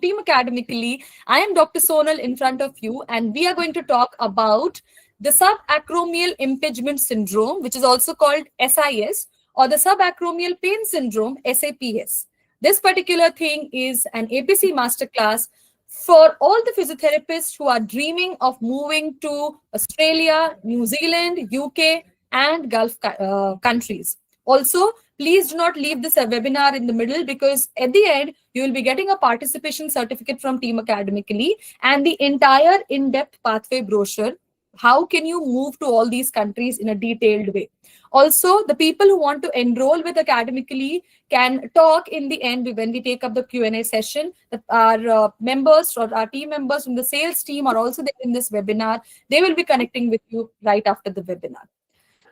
Team Academically. I am Dr. Sonal in front of you, and we are going to talk about the subacromial impingement syndrome, which is also called SIS, or the subacromial pain syndrome, SAPS. This particular thing is an APC masterclass for all the physiotherapists who are dreaming of moving to Australia, New Zealand, UK, and Gulf countries. Also, please do not leave this webinar in the middle, because at the end, you will be getting a participation certificate from Team Academically and the entire in-depth pathway brochure. How can you move to all these countries in a detailed way? Also, the people who want to enroll with Academically can talk in the end when we take up the Q&A session. Our members or our team members from the sales team are also there in this webinar. They will be connecting with you right after the webinar.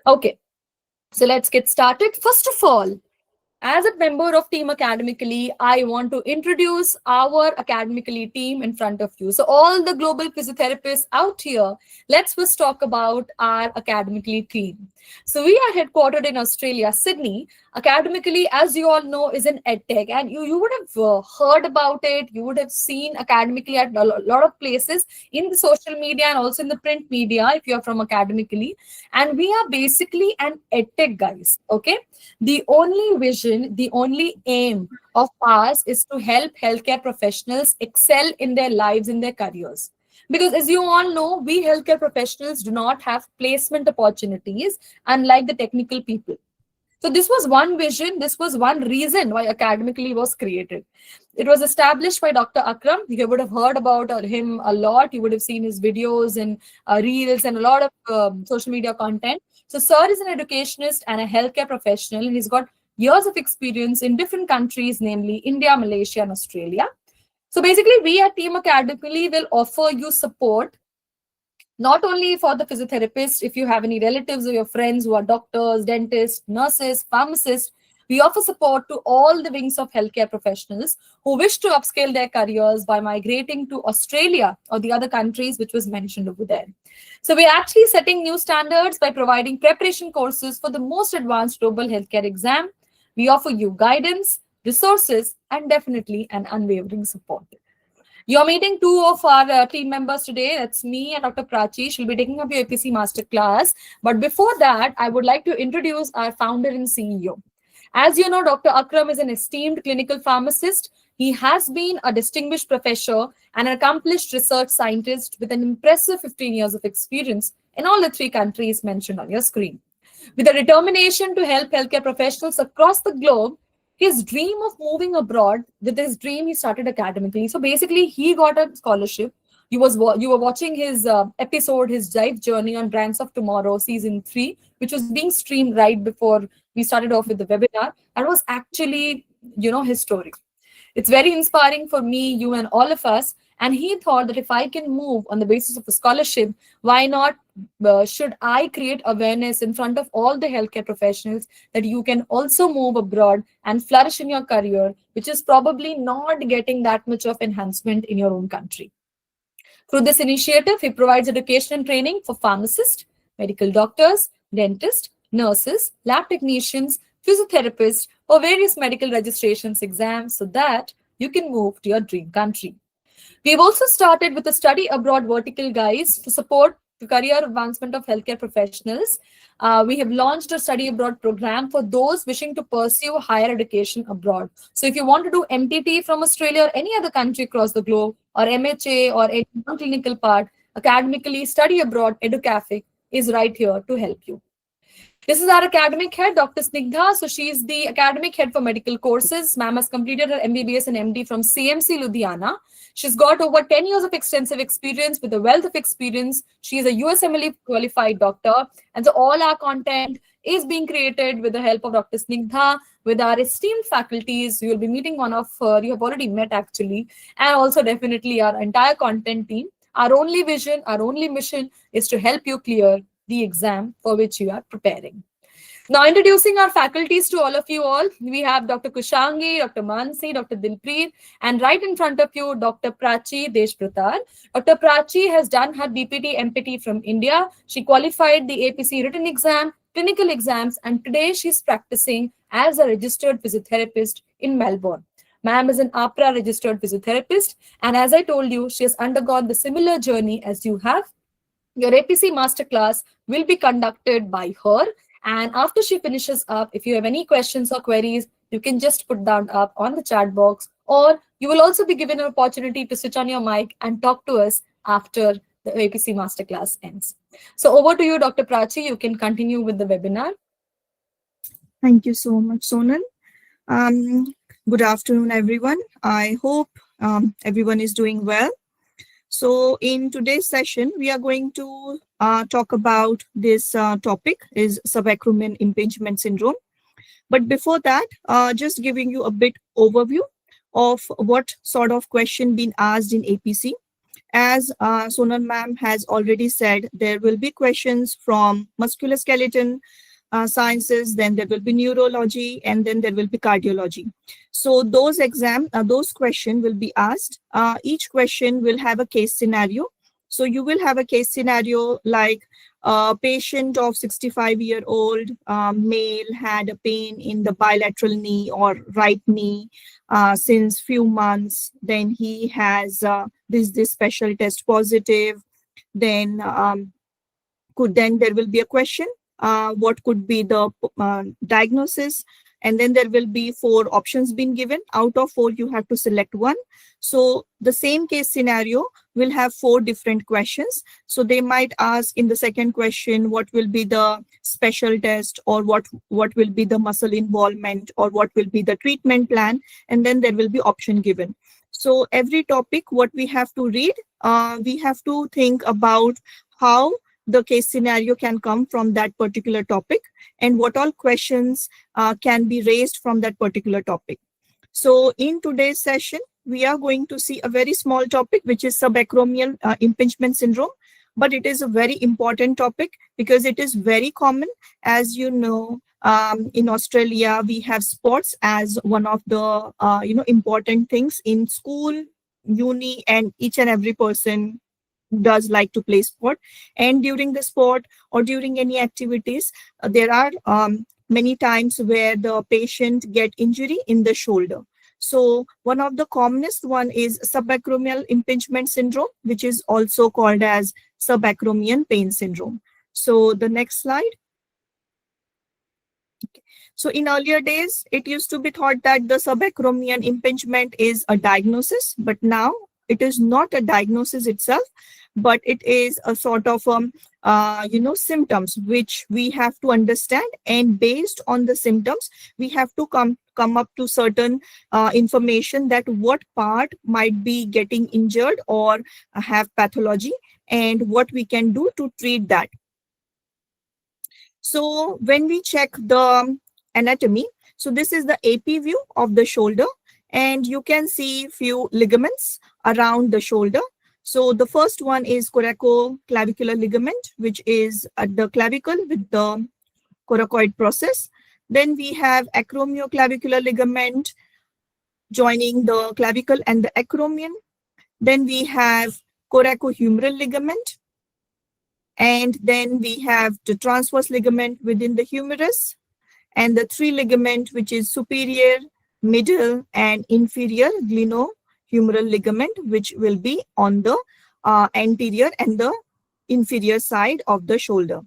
Okay, so let's get started. First of all, as a member of Team Academically, I want to introduce our Academically team in front of you. So all the global physiotherapists out here, let's first talk about our Academically team. So we are headquartered in Australia, Sydney. Academically, as you all know, is an edtech, and you would have heard about it. You would have seen Academically at a lot of places in the social media and also in the print media if you're from Academically. And we are basically an edtech, guys, okay? The only vision, the only aim of ours is to help healthcare professionals excel in their lives, in their careers. Because as you all know, we healthcare professionals do not have placement opportunities, unlike the technical people. So this was one vision, this was one reason why Academically was created. It was established by Dr. Akram. You would have heard about him a lot. You would have seen his videos and reels and a lot of social media content. So Sir is an educationist and a healthcare professional, and he's got years of experience in different countries, namely India, Malaysia, and Australia. So basically, we at Team Academically will offer you support not only for the physiotherapist. If you have any relatives or your friends who are doctors, dentists, nurses, pharmacists, we offer support to all the wings of healthcare professionals who wish to upscale their careers by migrating to Australia or the other countries which was mentioned over there. So we're actually setting new standards by providing preparation courses for the most advanced global healthcare exam. We offer you guidance, resources, and definitely an unwavering support. You're meeting two of our team members today. That's me and Dr. Prachi. She'll be taking up your APC Masterclass. But before that, I would like to introduce our founder and CEO. As you know, Dr. Akram is an esteemed clinical pharmacist. He has been a distinguished professor and an accomplished research scientist with an impressive 15 years of experience in all the three countries mentioned on your screen. With a determination to help healthcare professionals across the globe, his dream of moving abroad, with his dream, he started Academically. So basically, he got a scholarship. You were watching his episode, his life journey on Brands of Tomorrow, season 3, which was being streamed right before we started off with the webinar. And was actually, his story. It's very inspiring for me, you, and all of us. And he thought that if I can move on the basis of a scholarship, why not should I create awareness in front of all the healthcare professionals that you can also move abroad and flourish in your career, which is probably not getting that much of enhancement in your own country. Through this initiative, he provides education and training for pharmacists, medical doctors, dentists, nurses, lab technicians, physiotherapists, or various medical registrations exams so that you can move to your dream country. We've also started with a study abroad vertical, guys, to support the career advancement of healthcare professionals. We have launched a study abroad program for those wishing to pursue higher education abroad. So if you want to do MTT from Australia or any other country across the globe, or MHA or any non-clinical part, Academically Study Abroad EduCafe is right here to help you. This is our academic head, Dr. Snigdha. So she's the academic head for medical courses. Ma'am has completed her MBBS and MD from CMC Ludhiana. She's got over 10 years of extensive experience with a wealth of experience. She is a USMLE qualified doctor. And so all our content is being created with the help of Dr. Snigdha, with our esteemed faculties. You will be meeting one of her, you have already met actually, and also definitely our entire content team. Our only vision, our only mission is to help you clear the exam for which you are preparing. Now, introducing our faculties to all of you all, we have Dr. Kushangi, Dr. Mansi, Dr. Dilpreet, and right in front of you, Dr. Prachi Deshbhratar. Dr. Prachi has done her DPT MPT from India. She qualified the APC written exam, clinical exams, and today she's practicing as a registered physiotherapist in Melbourne. Ma'am is an AHPRA registered physiotherapist, and as I told you, she has undergone the similar journey as you have. Your APC masterclass will be conducted by her. And after she finishes up, if you have any questions or queries, you can just put that up on the chat box, or you will also be given an opportunity to switch on your mic and talk to us after the APC masterclass ends. So over to you, Dr. Prachi. You can continue with the webinar. Thank you so much, Sonal. Um, Good afternoon, everyone. I hope everyone is doing well. So in today's session, we are going to talk about this topic is subacromial impingement syndrome. But before that, just giving you a bit overview of what sort of question being asked in APC. As Sonal ma'am has already said, there will be questions from musculoskeleton sciences, then there will be neurology, and then there will be cardiology. So those questions will be asked. Each question will have a case scenario. So you will have a case scenario like a patient of 65-year-old male had a pain in the bilateral knee or right knee since few months. Then he has this special test positive. Then then there will be a question, what could be the diagnosis, and then there will be 4 options being given. Out of 4, you have to select one. So the same case scenario will have 4 different questions. So they might ask in the second question, what will be the special test, or what will be the muscle involvement, or what will be the treatment plan, and then there will be option given. So every topic, what we have to read, we have to think about how the case scenario can come from that particular topic, and what all questions can be raised from that particular topic. So in today's session, we are going to see a very small topic, which is subacromial impingement syndrome. But it is a very important topic because it is very common. As you know, in Australia, we have sports as one of the important things in school, uni, and each and every person does like to play sport. And during the sport or during any activities, there are many times where the patient get injury in the shoulder. So one of the commonest one is subacromial impingement syndrome, which is also called as subacromial pain syndrome. So the next slide. So in earlier days, it used to be thought that the subacromial impingement is a diagnosis, but now it is not a diagnosis itself, but it is a sort of symptoms which we have to understand, and based on the symptoms, we have to come up to certain information that what part might be getting injured or have pathology, and what we can do to treat that. So when we check the anatomy, so this is the AP view of the shoulder, and you can see few ligaments around the shoulder. So the first one is coracoclavicular ligament, which is at the clavicle with the coracoid process. Then we have acromioclavicular ligament joining the clavicle and the acromion. Then we have coracohumeral ligament. And then we have the transverse ligament within the humerus, and the 3 ligament, which is superior, middle, and inferior glenohumeral ligament, which will be on the anterior and the inferior side of the shoulder.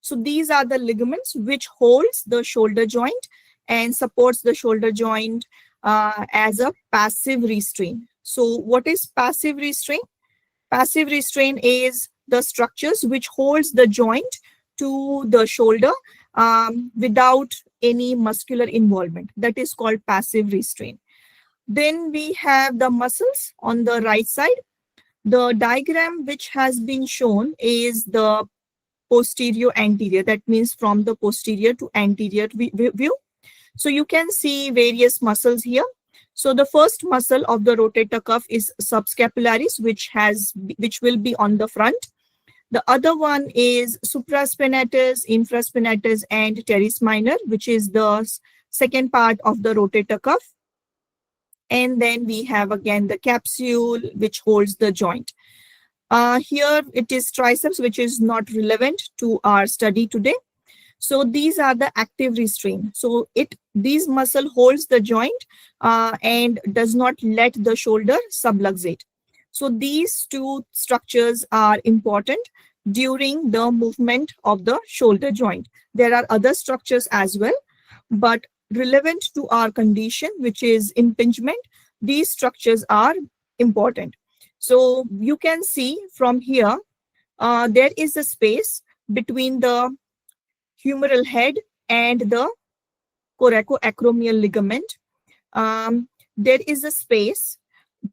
So these are the ligaments which holds the shoulder joint and supports the shoulder joint as a passive restraint. So what is passive restraint? Passive restraint is the structures which holds the joint to the shoulder without any muscular involvement. That is called passive restraint. Then we have the muscles on the right side. The diagram which has been shown is the posterior anterior. That means from the posterior to anterior view. So you can see various muscles here. So the first muscle of the rotator cuff is subscapularis, which will be on the front. The other one is supraspinatus, infraspinatus, and teres minor, which is the second part of the rotator cuff. And then we have again the capsule, which holds the joint. Here it is triceps, which is not relevant to our study today. So these are the active restraint. So it These muscle holds the joint and does not let the shoulder subluxate. So these two structures are important during the movement of the shoulder joint. There are other structures as well, but relevant to our condition, which is impingement, these structures are important. So you can see from here, there is a space between the humeral head and the coracoacromial ligament. There is a space.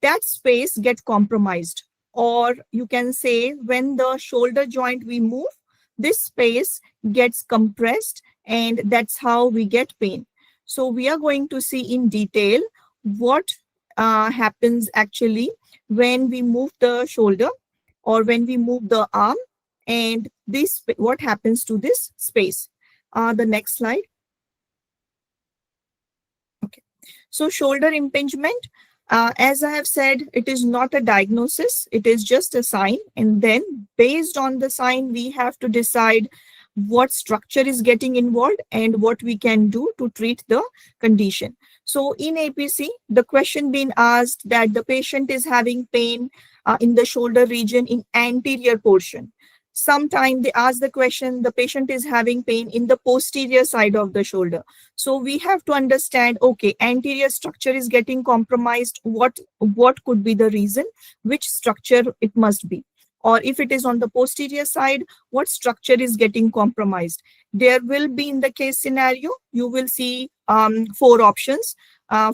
That space get compromised, or you can say when the shoulder joint we move, this space gets compressed, and that's how we get pain. So we are going to see in detail what happens actually when we move the shoulder or when we move the arm, and this what happens to this space. The next slide. Okay. So shoulder impingement, as I have said, it is not a diagnosis, it is just a sign. And then based on the sign, we have to decide what structure is getting involved and what we can do to treat the condition. So in APC, the question being asked that the patient is having pain in the shoulder region in anterior portion. Sometimes they ask the question, the patient is having pain in the posterior side of the shoulder. So we have to understand, okay, anterior structure is getting compromised. What could be the reason? Which structure it must be? Or if it is on the posterior side, what structure is getting compromised? There will be, in the case scenario, you will see 4 options.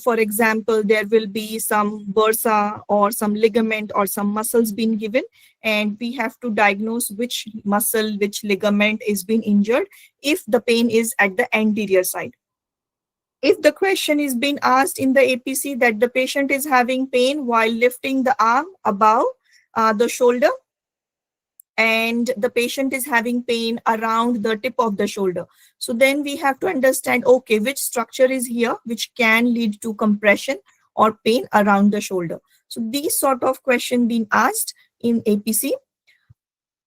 For example, there will be some bursa or some ligament or some muscles being given, and we have to diagnose which muscle, which ligament is being injured if the pain is at the anterior side. If the question is being asked in the APC that the patient is having pain while lifting the arm above the shoulder, and the patient is having pain around the tip of the shoulder. So then we have to understand, okay, which structure is here which can lead to compression or pain around the shoulder. So these sort of question being asked in APC.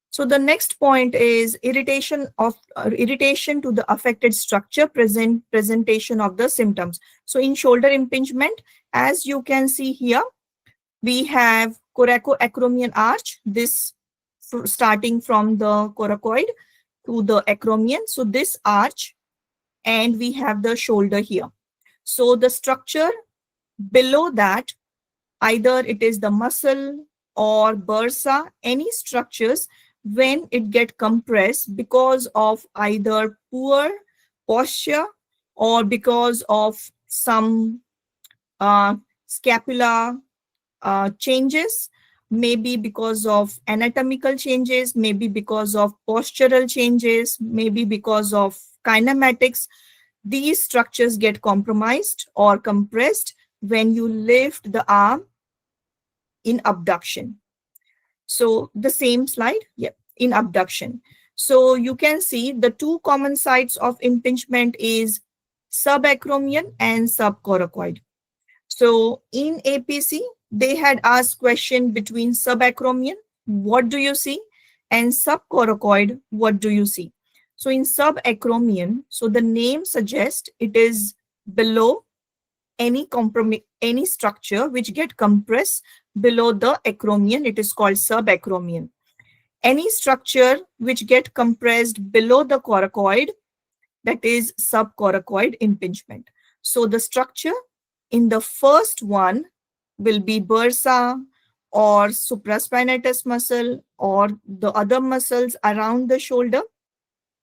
So the next point is irritation to the affected structure, presentation of the symptoms. So in shoulder impingement, as you can see here, we have coracoacromial arch, this starting from the coracoid to the acromion. So this arch, and we have the shoulder here. So the structure below that, either it is the muscle or bursa, any structures, when it get compressed because of either poor posture or because of some scapula changes, maybe because of anatomical changes, maybe because of postural changes, maybe because of kinematics, these structures get compromised or compressed when you lift the arm in abduction. So the same slide, yeah, in abduction. So you can see the 2 common sites of impingement is subacromial and subcoracoid. So in APC, they had asked question between subacromial, what do you see? And subcoracoid, what do you see? So in subacromial, so the name suggests it is below any structure which get compressed below the acromion, it is called subacromion. Any structure which get compressed below the coracoid, that is subcoracoid impingement. So the structure in the first one will be bursa or supraspinatus muscle or the other muscles around the shoulder,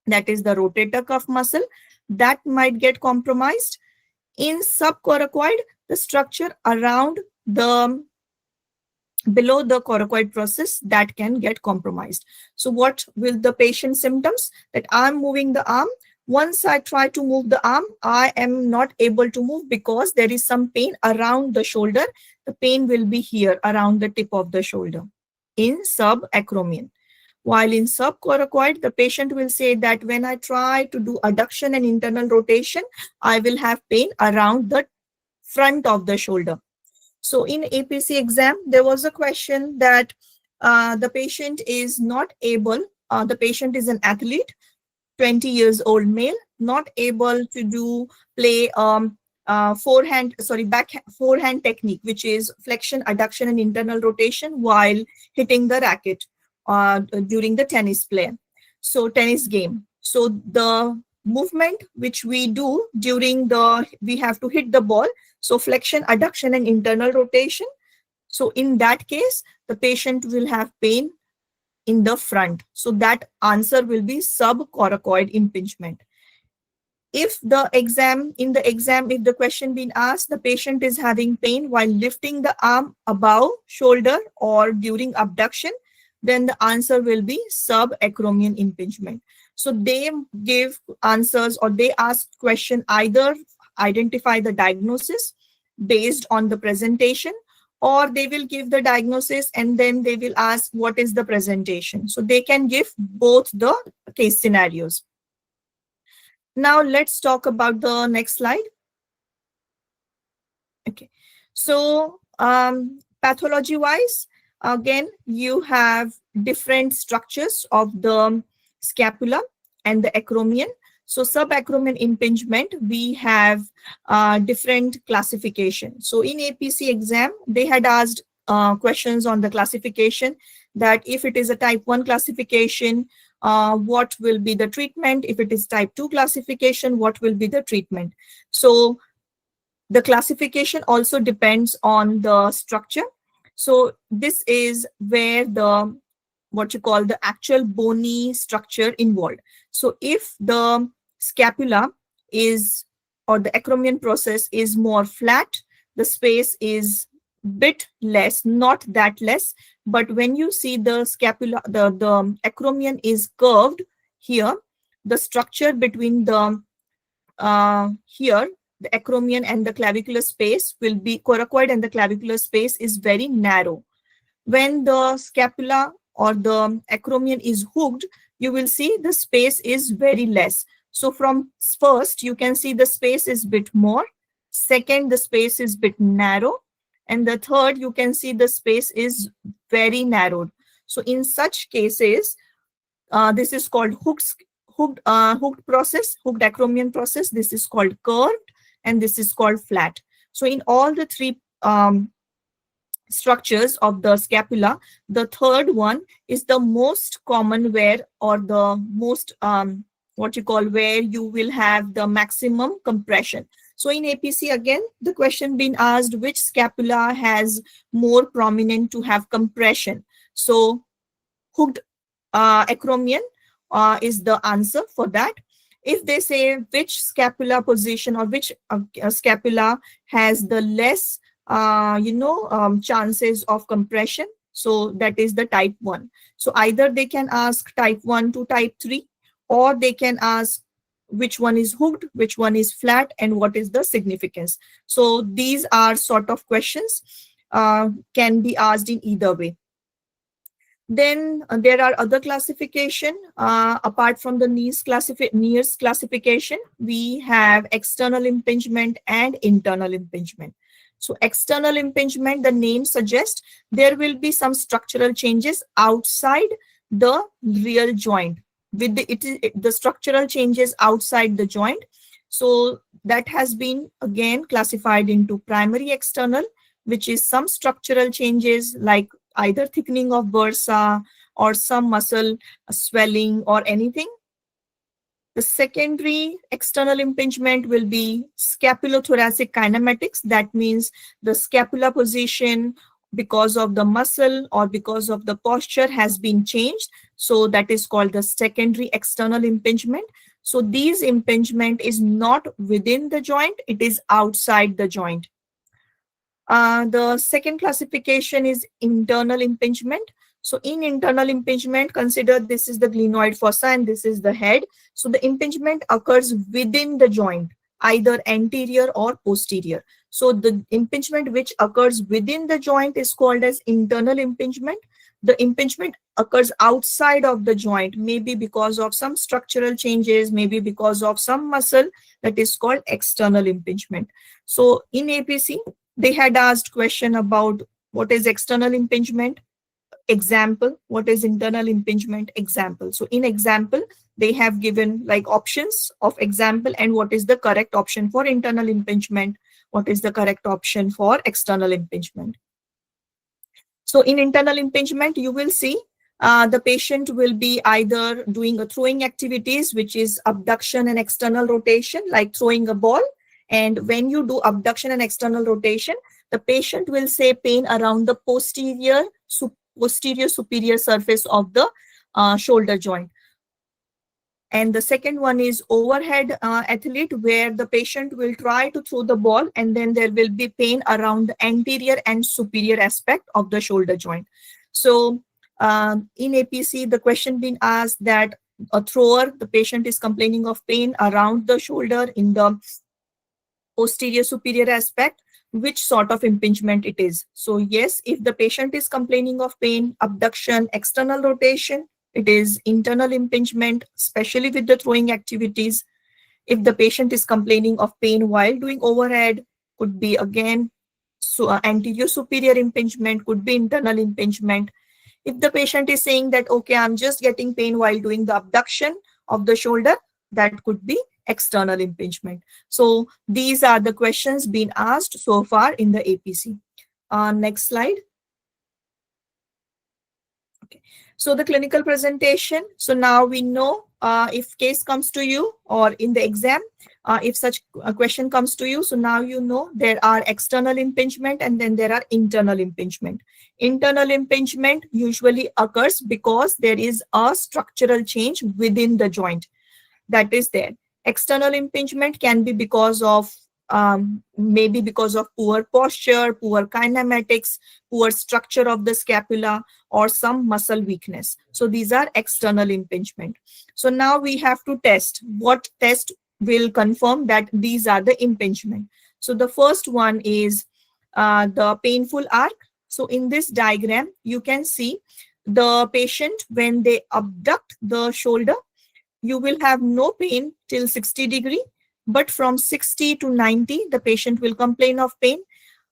that is the rotator cuff muscle, that might get compromised. In subcoracoid, the structure around the below the coracoid process, that can get compromised. So what will the patient symptoms? That I'm moving the arm. Once I try to move the arm, I am not able to move because there is some pain around the shoulder. The pain will be here around the tip of the shoulder in subacromion. While in subcoracoid, the patient will say that when I try to do adduction and internal rotation, I will have pain around the front of the shoulder. So in APC exam, there was a question that the patient is not able, the patient is an athlete, 20 years old male, not able to do play back forehand technique, which is flexion, adduction, and internal rotation while hitting the racket during the tennis play. So tennis game. So the movement which we do during we have to hit the ball. So flexion, adduction, and internal rotation. So in that case, the patient will have pain in the front. So that answer will be subcoracoid impingement. If in the exam, if the question being asked, the patient is having pain while lifting the arm above shoulder or during abduction, then the answer will be subacromial impingement. So they give answers, or they ask question, either identify the diagnosis based on the presentation, or they will give the diagnosis and then they will ask what is the presentation. So they can give both the case scenarios. Now let's talk about the next slide. Okay, so pathology wise, again, you have different structures of the scapula and the acromion. So subacromial impingement, we have different classification. So in APC exam, they had asked questions on the classification, that if it is a type 1 classification, what will be the treatment? If it is type 2 classification, what will be the treatment? So the classification also depends on the structure. So this is where the what you call the actual bony structure involved. So if the scapula is, or the acromion process is more flat, the space is bit less, not that less. But when you see the scapula, the acromion is curved here, the structure between the here, the acromion and the clavicular space will be, coracoid and the clavicular space is very narrow. When the scapula or the acromion is hooked, you will see the space is very less. So from first, you can see the space is bit more. Second, the space is bit narrow. And the third, you can see the space is very narrowed. So in such cases, this is called hooked process, hooked acromion process. This is called curved, and this is called flat. So in all the three structures of the scapula, the third one is the most common, where, or the most what you call, where you will have the maximum compression. So in APC, again, the question being asked, which scapula has more prominent to have compression? So hooked acromion is the answer for that. If they say which scapula position, or which scapula has the less chances of compression, so that is the type 1. So either they can ask type 1 to type 3, or they can ask which one is hooked, which one is flat, and what is the significance. So these are sort of questions can be asked in either way. Then there are other classification. Apart from the NIRS classification, we have external impingement and internal impingement. So external impingement, the name suggests there will be some structural changes outside the real joint. With the structural changes outside the joint. So that has been again classified into primary external, which is some structural changes like either thickening of bursa or some muscle swelling or anything. The secondary external impingement will be scapulothoracic kinematics. That means the scapula position, because of the muscle or because of the posture, has been changed. So that is called the secondary external impingement. So these impingement is not within the joint, it is outside the joint. The second classification is internal impingement. So in internal impingement, consider this is the glenoid fossa and this is the head. So the impingement occurs within the joint, either anterior or posterior. So the impingement which occurs within the joint is called as internal impingement. The impingement occurs outside of the joint, maybe because of some structural changes, maybe because of some muscle, that is called external impingement. So in APC, they had asked question about what is external impingement. example. What is internal impingement? Example. So in example, they have given like options of example and what is the correct option for internal impingement, what is the correct option for external impingement. So in internal impingement, you will see the patient will be either doing a throwing activities, which is abduction and external rotation, like throwing a ball. And when you do abduction and external rotation, the patient will say pain around the posterior superior surface of the shoulder joint. And the second one is overhead athlete, where the patient will try to throw the ball and then there will be pain around the anterior and superior aspect of the shoulder joint. So in APC, the question being asked that a thrower, the patient is complaining of pain around the shoulder in the posterior superior aspect, which sort of impingement it is. So yes, if the patient is complaining of pain, abduction, external rotation, it is internal impingement, especially with the throwing activities. If the patient is complaining of pain while doing overhead, could be again anterior superior impingement, could be internal impingement. If the patient is saying that, okay, I'm just getting pain while doing the abduction of the shoulder, that could be external impingement. So these are the questions being asked so far in the APC. Next slide. Okay. So the clinical presentation. So now we know if case comes to you or in the exam, if such a question comes to you, so now you know there are external impingement and then there are internal impingement. Internal impingement usually occurs because there is a structural change within the joint that is there. External impingement can be because of maybe because of poor posture, poor kinematics, poor structure of the scapula, or some muscle weakness. So these are external impingement. So now we have to test. What test will confirm that these are the impingement? So the first one is the painful arc. So in this diagram, you can see the patient when they abduct the shoulder, you will have no pain till 60 degree, but from 60 to 90, the patient will complain of pain.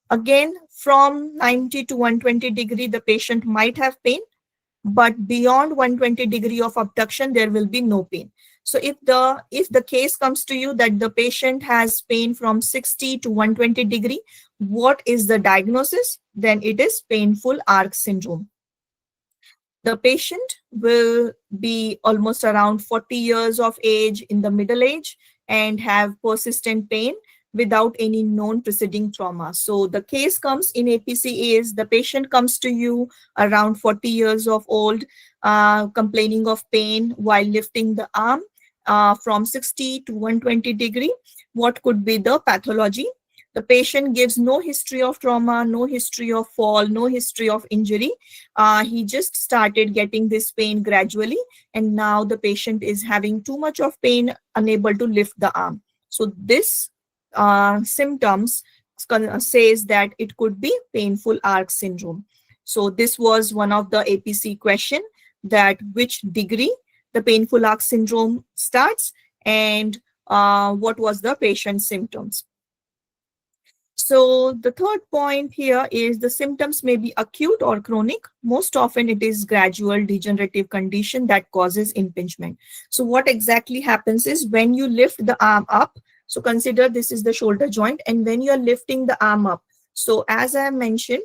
Again, from 90 to 120 degree, the patient might have pain, but beyond 120 degree of abduction, there will be no pain. So if the case comes to you that the patient has pain from 60 to 120 degree, what is the diagnosis? Then it is painful arc syndrome. The patient will be almost around 40 years of age, in the middle age, and have persistent pain without any known preceding trauma. So the case comes in APC is the patient comes to you around 40 years of old, complaining of pain while lifting the arm from 60 to 120 degree. What could be the pathology? The patient gives no history of trauma, no history of fall, no history of injury. He just started getting this pain gradually, and now the patient is having too much of pain, unable to lift the arm. So this symptoms says that it could be painful arc syndrome. So this was one of the APC question, that which degree the painful arc syndrome starts and what was the patient's symptoms. So the third point here is the symptoms may be acute or chronic. Most often it is gradual degenerative condition that causes impingement. So what exactly happens is when you lift the arm up, so consider this is the shoulder joint, and when you are lifting the arm up, so as I mentioned,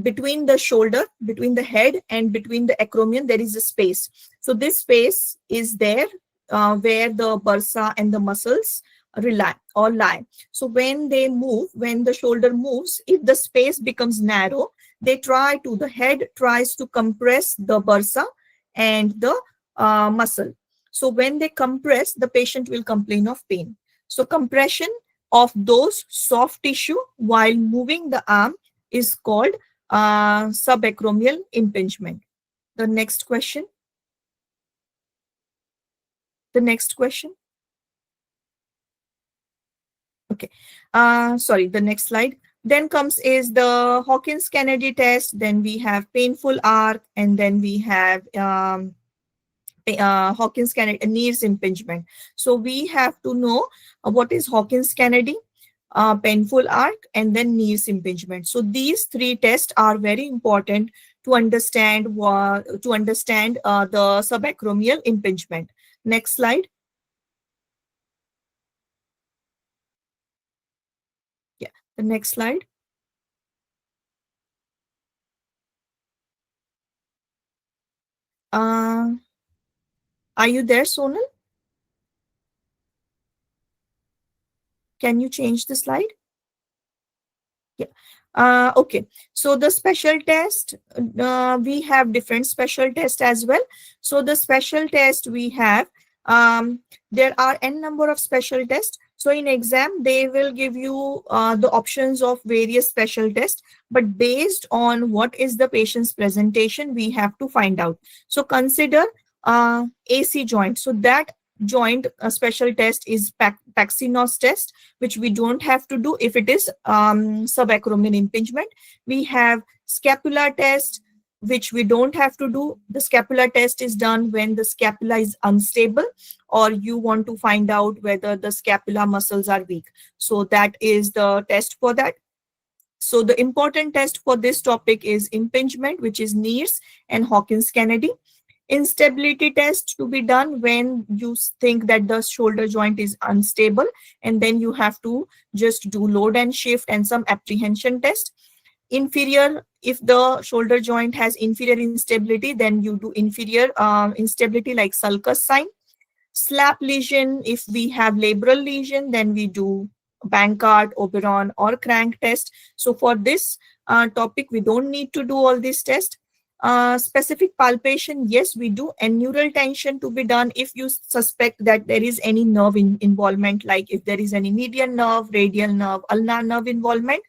between the shoulder, between the head and between the acromion, there is a space. So this space is there where the bursa and the muscles lie. So when they move, when the shoulder moves, if the space becomes narrow, the head tries to compress the bursa and the muscle. So when they compress, the patient will complain of pain. So compression of those soft tissue while moving the arm is called subacromial impingement. The next question. Okay. Sorry, the next slide. Then comes is the Hawkins-Kennedy test. Then we have painful arc, and then we have Hawkins-Kennedy Neer's impingement. So we have to know what is Hawkins-Kennedy, painful arc, and then Neer's impingement. So these three tests are very important to understand the subacromial impingement. Next slide. Yeah, the next slide. Uh, are you there, Sonal? Can you change the slide? Yeah. Okay. So the special test, we have different special tests as well. So the special test we have, there are n number of special tests. So in exam, they will give you the options of various special tests, but based on what is the patient's presentation, we have to find out. So consider AC joint. So that joint special test is Paxinos test, which we don't have to do if it is subacromial impingement. We have scapular test, which we don't have to do. The scapular test is done when the scapula is unstable or you want to find out whether the scapula muscles are weak. So that is the test for that. So the important test for this topic is impingement, which is Neers and Hawkins-Kennedy. Instability test to be done when you think that the shoulder joint is unstable, and then you have to just do load and shift and some apprehension test. Inferior, if the shoulder joint has inferior instability, then you do inferior instability like sulcus sign. Slap lesion, if we have labral lesion, then we do Bankart, Oberon, or crank test. So for this topic, we don't need to do all these tests. Specific palpation, yes, we do. And neural tension to be done if you suspect that there is any nerve involvement, like if there is any median nerve, radial nerve, ulnar nerve involvement,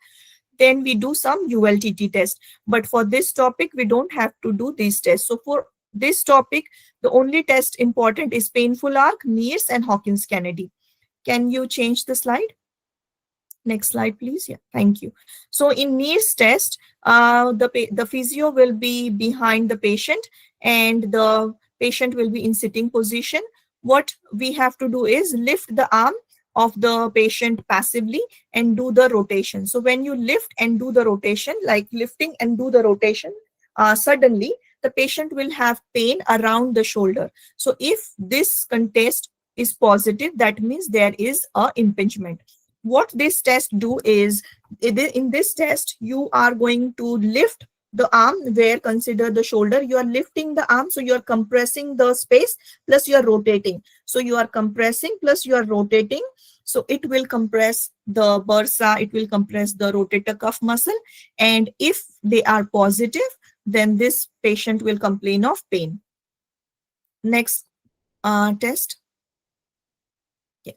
then we do some ULTT test. But for this topic, we don't have to do these tests. So for this topic, the only test important is painful arc, Neers, and Hawkins-Kennedy. Can you change the slide? Next slide, please. Yeah, thank you. So in Neers test, the physio will be behind the patient and the patient will be in sitting position. What we have to do is lift the arm of the patient passively and do the rotation. So when you lift and do the rotation, like lifting and do the rotation, suddenly the patient will have pain around the shoulder. So if this test is positive, that means there is a impingement. What this test do is, in this test, you are going to lift the arm where consider the shoulder. You are lifting the arm, so you are compressing the space plus you are rotating. So you are compressing plus you are rotating. So it will compress the bursa, it will compress the rotator cuff muscle. And if they are positive, then this patient will complain of pain. Next test. Yeah.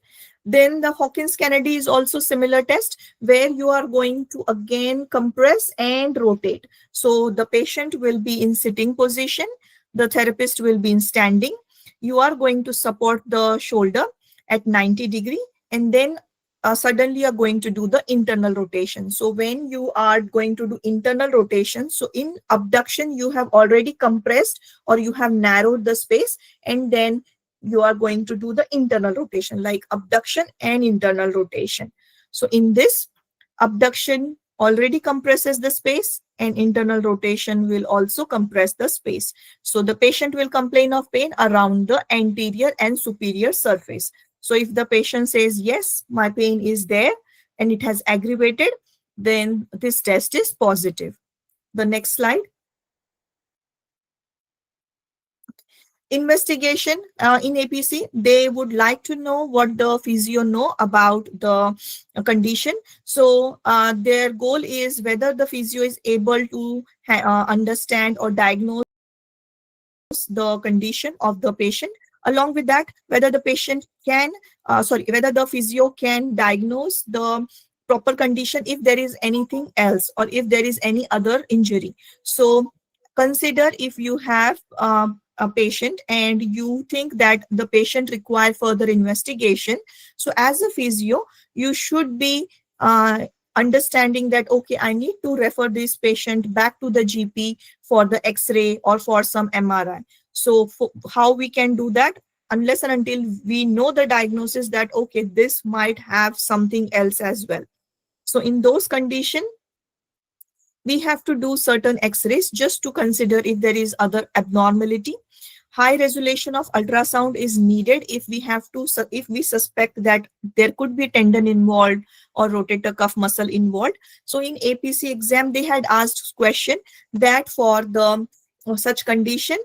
Then the Hawkins-Kennedy is also similar test where you are going to again compress and rotate. So the patient will be in sitting position. The therapist will be in standing. You are going to support the shoulder at 90 degree and then suddenly you are going to do the internal rotation. So when you are going to do internal rotation, so in abduction, you have already compressed or you have narrowed the space, and then you are going to do the internal rotation, like abduction and internal rotation. So in this, abduction already compresses the space and internal rotation will also compress the space. So the patient will complain of pain around the anterior and superior surface. So if the patient says, yes, my pain is there and it has aggravated, then this test is positive. The next slide. Investigation in APC, they would like to know what the physio know about the condition. So their goal is whether the physio is able to understand or diagnose the condition of the patient. Along with that, whether the patient can, whether the physio can diagnose the proper condition if there is anything else or if there is any other injury. So consider if you have a patient and you think that the patient requires further investigation. So as a physio, you should be understanding that, okay, I need to refer this patient back to the GP for the X-ray or for some MRI. So how we can do that? Unless and until we know the diagnosis that, okay, this might have something else as well. So in those conditions, we have to do certain x-rays just to consider if there is other abnormality. High resolution of ultrasound is needed if we have to, if we suspect that there could be tendon involved or rotator cuff muscle involved. So in APC exam, they had asked question that for the such condition,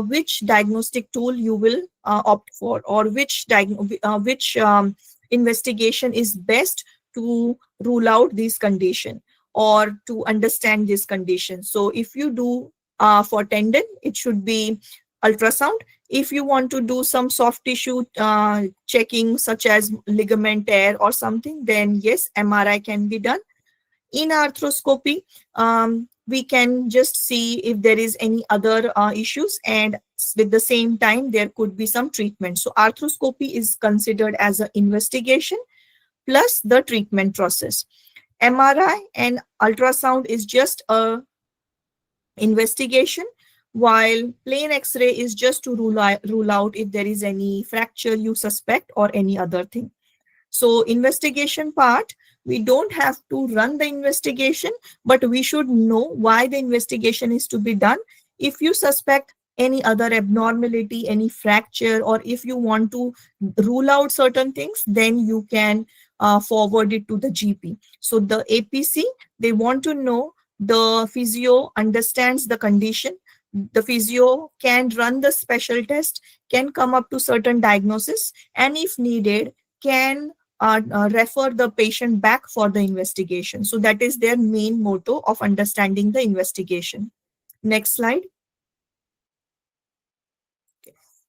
which diagnostic tool you will opt for, or which investigation is best to rule out this condition or to understand this condition. So if you do for tendon, it should be ultrasound. If you want to do some soft tissue checking, such as ligament tear or something, then yes, MRI can be done. In arthroscopy, we can just see if there is any other issues, and with the same time, there could be some treatment. So arthroscopy is considered as an investigation plus the treatment process. MRI and ultrasound is just a investigation, while plain X-ray is just to rule out if there is any fracture you suspect or any other thing. So investigation part, we don't have to run the investigation, but we should know why the investigation is to be done. If you suspect any other abnormality, any fracture, or if you want to rule out certain things, then you can forward it to the GP. So the APC, they want to know the physio understands the condition. The physio can run the special test, can come up to certain diagnosis, and if needed, can refer the patient back for the investigation. So that is their main motto of understanding the investigation. Next slide.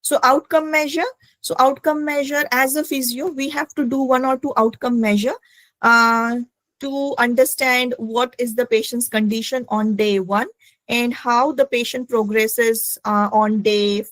So outcome measure. So outcome measure, as a physio, we have to do one or two outcome measure to understand what is the patient's condition on day one and how the patient progresses on day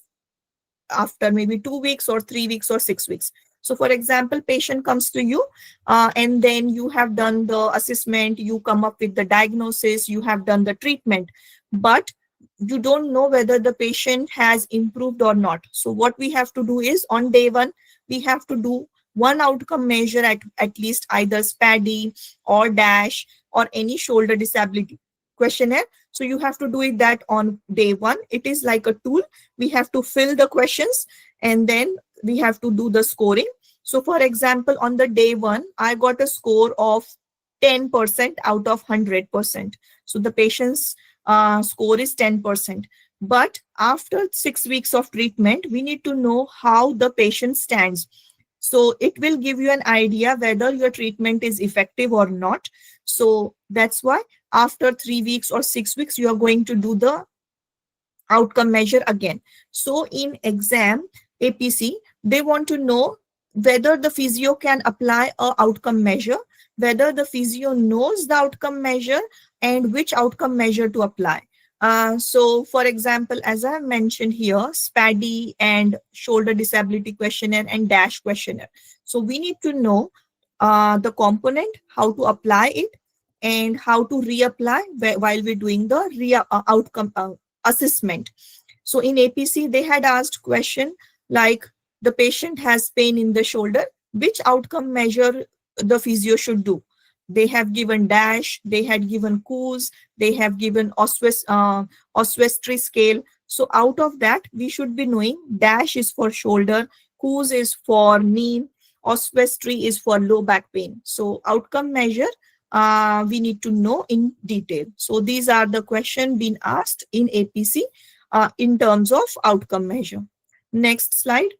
after maybe 2 weeks or 3 weeks or 6 weeks. So for example, patient comes to you and then you have done the assessment, you come up with the diagnosis, you have done the treatment, but you don't know whether the patient has improved or not. So what we have to do is, on day one, we have to do one outcome measure at least, either SPADI or DASH or any shoulder disability questionnaire. So you have to do it that on day one. It is like a tool. We have to fill the questions and then we have to do the scoring. So for example, on the day one, I got a score of 10% out of 100%. So the patient's score is 10%. But after 6 weeks of treatment, we need to know how the patient stands. So it will give you an idea whether your treatment is effective or not. So that's why after 3 weeks or 6 weeks, you are going to do the outcome measure again. So in exam, APC, they want to know whether the physio can apply a outcome measure, whether the physio knows the outcome measure and which outcome measure to apply. So for example, as I mentioned here, SPADI and shoulder disability questionnaire and DASH questionnaire. So we need to know the component, how to apply it, and how to reapply while we're doing the outcome assessment. So in APC, they had asked question like, the patient has pain in the shoulder, which outcome measure the physio should do? They have given DASH, they had given KOOS, they have given Oswestry scale. So out of that, we should be knowing DASH is for shoulder, KOOS is for knee, Oswestry is for low back pain. So outcome measure, we need to know in detail. So these are the questions being asked in APC in terms of outcome measure. Next slide.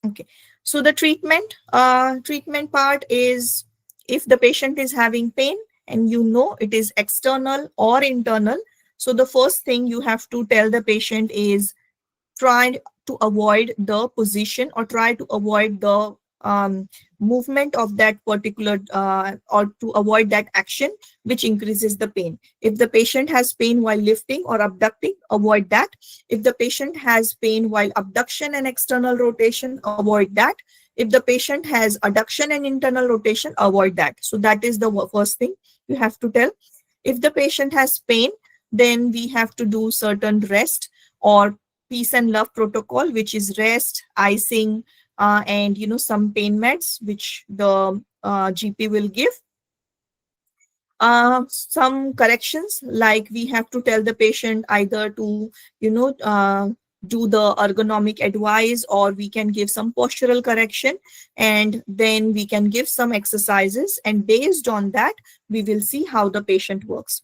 Okay, so the treatment part is, if the patient is having pain and you know it is external or internal, so the first thing you have to tell the patient is try to avoid the position or try to avoid the movement of that particular or to avoid that action which increases the pain. If the patient has pain while lifting or abducting, avoid that. If the patient has pain while abduction and external rotation, avoid that. If the patient has adduction and internal rotation, avoid that. So that is the first thing you have to tell. If the patient has pain, then we have to do certain rest or peace and love protocol, which is rest, icing, and some pain meds which the GP will give. Some corrections, like we have to tell the patient either to, do the ergonomic advice, or we can give some postural correction, and then we can give some exercises, and based on that, we will see how the patient works.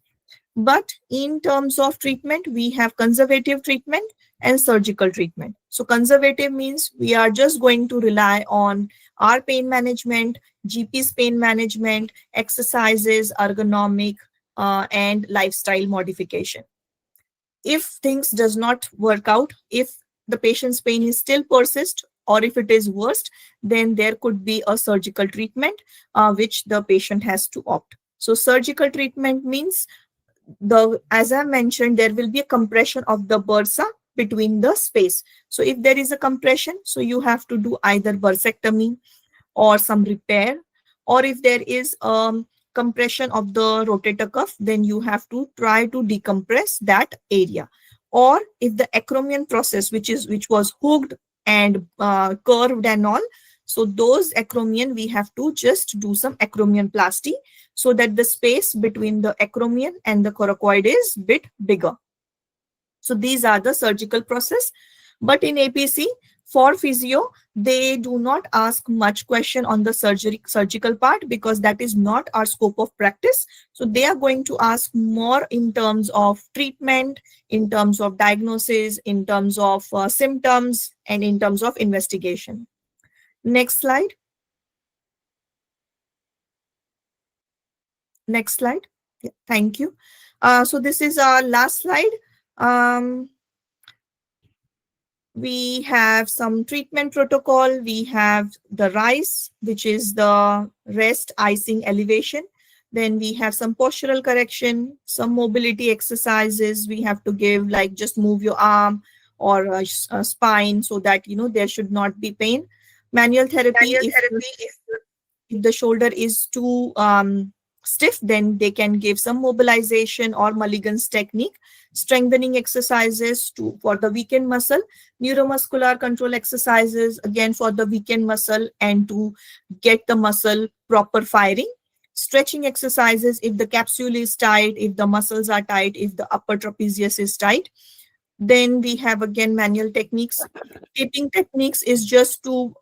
But in terms of treatment, we have conservative treatment and surgical treatment. So conservative means we are just going to rely on our pain management, GP's pain management, exercises, ergonomic, and lifestyle modification. If things does not work out, if the patient's pain is still persist, or if it is worst, then there could be a surgical treatment, which the patient has to opt. So surgical treatment means, as I mentioned, there will be a compression of the bursa between the space. So if there is a compression, so you have to do either bursectomy or some repair, or if there is compression of the rotator cuff, then you have to try to decompress that area. Or if the acromion process, which was hooked and curved and all, so those acromion, we have to just do some acromion plasty, so that the space between the acromion and the coracoid is bit bigger. So these are the surgical process. But in APC, for physio, they do not ask much question on the surgical part, because that is not our scope of practice. So they are going to ask more in terms of treatment, in terms of diagnosis, in terms of symptoms, and in terms of investigation. Next slide. Next slide. Yeah, thank you. So this is our last slide. Um, we have some treatment protocol. We have the RICE, which is the rest, icing, elevation. Then we have some postural correction, some mobility exercises we have to give, like just move your arm or spine, so that there should not be pain. Manual therapy, if the shoulder is too stiff, then they can give some mobilization or Mulligan's technique. Strengthening exercises for the weakened muscle. Neuromuscular control exercises, again for the weakened muscle and to get the muscle proper firing. Stretching exercises if the capsule is tight, if the muscles are tight, if the upper trapezius is tight. Then we have again manual techniques. Taping techniques is just to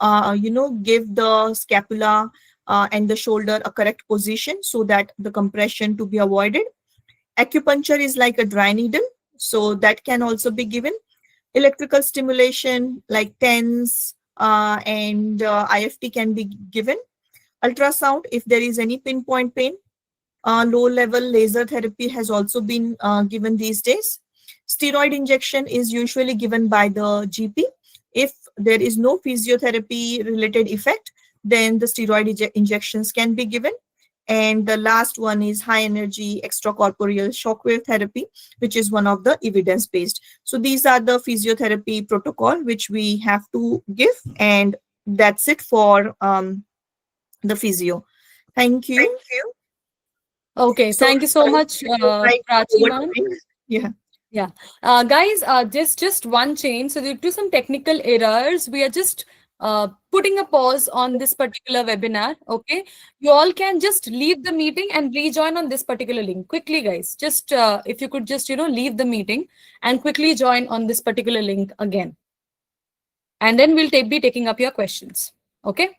give the scapula and the shoulder a correct position, so that the compression to be avoided. Acupuncture is like a dry needle, so that can also be given. Electrical stimulation like TENS and IFT can be given. Ultrasound if there is any pinpoint pain. Low level laser therapy has also been given these days. Steroid injection is usually given by the GP. If there is no physiotherapy related effect, then the steroid injections can be given. And the last one is high energy extracorporeal shockwave therapy, which is one of the evidence based. So these are the physiotherapy protocol which we have to give, and that's it for the physio. Thank you. Thank you. Okay, So thank you so much, right Prachi over ma'am. to me. Yeah. Yeah, guys, just one change. So due to some technical errors, we are just putting a pause on this particular webinar. Okay, you all can just leave the meeting and rejoin on this particular link quickly, guys. Just if you could just leave the meeting and quickly join on this particular link again, and then we'll be taking up your questions. Okay.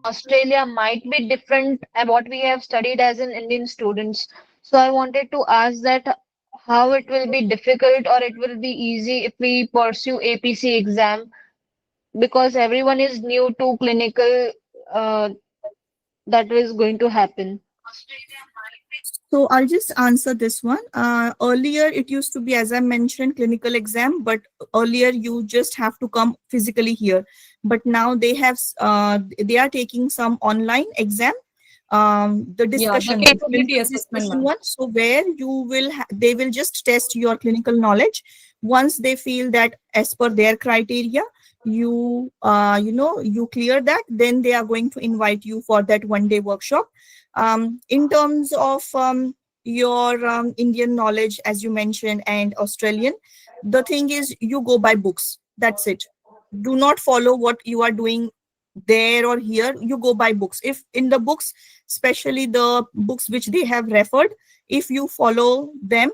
Australia might be different and what we have studied as an Indian students. So I wanted to ask that how it will be difficult or it will be easy if we pursue APC exam because everyone is new to clinical that is going to happen. So I'll just answer this one. Earlier, it used to be, as I mentioned, clinical exam, but earlier you just have to come physically here. But now they are taking some online exam, the Yeah, the discussion, the capability clinical assessment discussion one. one. So where they will just test your clinical knowledge. Once they feel that as per their criteria, you clear that, then they are going to invite you for that 1 day workshop. In terms of your Indian knowledge, as you mentioned, and Australian, the thing is you go by books. That's it. Do not follow what you are doing there or here. You go by books. If in the books, especially the books which they have referred, if you follow them,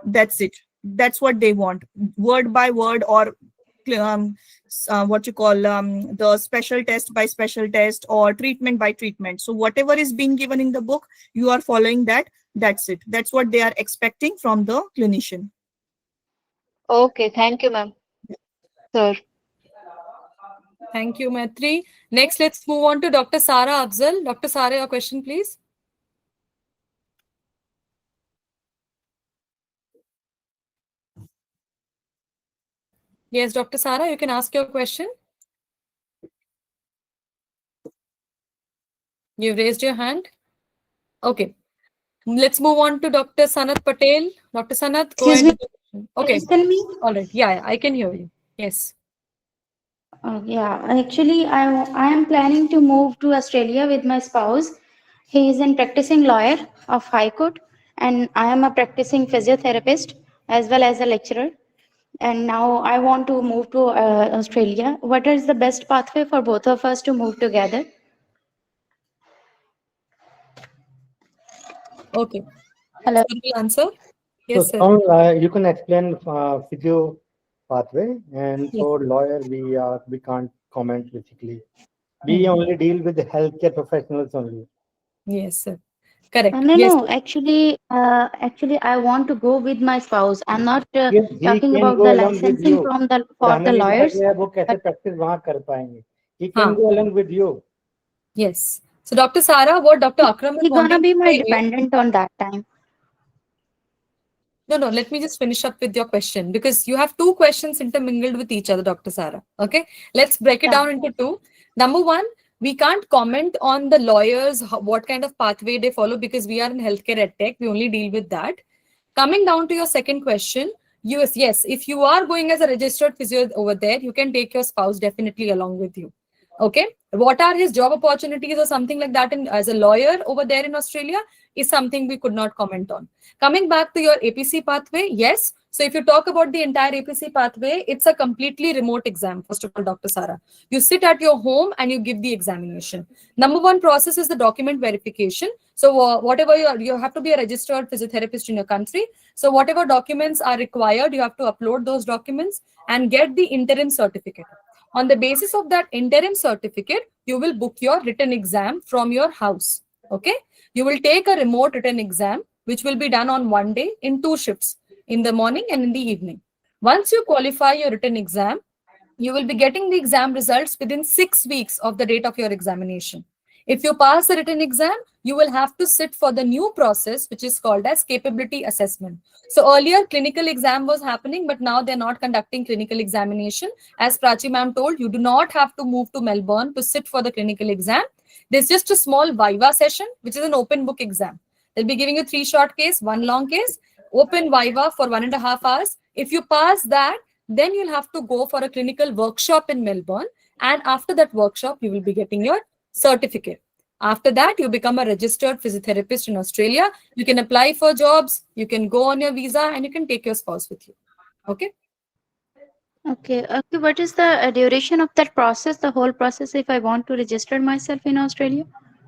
that's it. That's what they want, word by word, or what you call the special test by special test, or treatment by treatment. So whatever is being given in the book, you are following that. That's it. That's what they are expecting from the clinician. Okay, thank you, ma'am. Sir. Thank you, Maitri. Next, let's move on to Dr. Sara Afzal. Dr. Sara, your question, please. Yes, Dr. Sara, you can ask your question. You've raised your hand. Okay. Let's move on to Dr. Sanat Patel. Dr. Sanat, go Excuse ahead me, with the question. can you Okay. listen me? All right. Yeah, I can hear you. Yes. Yeah, actually, I am planning to move to Australia with my spouse. He is a practicing lawyer of High Court, and I am a practicing physiotherapist as well as a lecturer. And now I want to move to Australia. What is the best pathway for both of us to move together? Okay. Hello. Sir will answer. So, Yes, sir. you can explain physio pathway, and Yes. for lawyer, we can't comment basically. We Hmm. only deal with the healthcare professionals only. Yes, sir. Correct. No, Yes, no. sir. Actually, I want to go with my spouse. I'm not He talking can about go the along with licensing you. पर for हमें the नहीं समझ lawyers. में आया वो कैसे But practice वहाँ कर पाएंगे. He can Huh. go along with you. Yes. So, Dr. Sara, what Dr. Akram is he gonna wanting to be my say is, dependent on that time. no, no, let me just finish up with your question because you have two questions intermingled with each other, Dr. Sara. Okay. Let's break it Yeah. down into two. Number one, we can't comment on the lawyers, what kind of pathway they follow because we are in healthcare ed tech. We only deal with that. Coming down to your second question, yes, if you are going as a registered physio over there, you can take your spouse definitely along with you. Okay. What are his job opportunities or something like that as a lawyer over there in Australia is something we could not comment on. Coming back to your APC pathway, yes. So if you talk about the entire APC pathway, it's a completely remote exam. First of all, Dr. Sara, you sit at your home and you give the examination. Number one process is the document verification. So whatever you have to be a registered physiotherapist in your country. So whatever documents are required, you have to upload those documents and get the interim certificate. On the basis of that interim certificate, you will book your written exam from your house. Okay. You will take a remote written exam, which will be done on 1 day in 2 shifts, in the morning and in the evening. Once you qualify your written exam, you will be getting the exam results within 6 weeks of the date of your examination. If you pass the written exam, you will have to sit for the new process, which is called as capability assessment. So earlier, clinical exam was happening, but now they're not conducting clinical examination. As Prachi ma'am told, you do not have to move to Melbourne to sit for the clinical exam. There's just a small Viva session, which is an open book exam. They'll be giving you 3 short case, 1 long case, open Viva for 1.5 hours. If you pass that, then you'll have to go for a clinical workshop in Melbourne. And after that workshop, you will be getting your certificate. After that, you become a registered physiotherapist in Australia. You can apply for jobs, you can go on your visa, and you can take your spouse with you. Okay. Okay. Okay. What is the duration of that process? The whole process, if I want to register myself in Australia?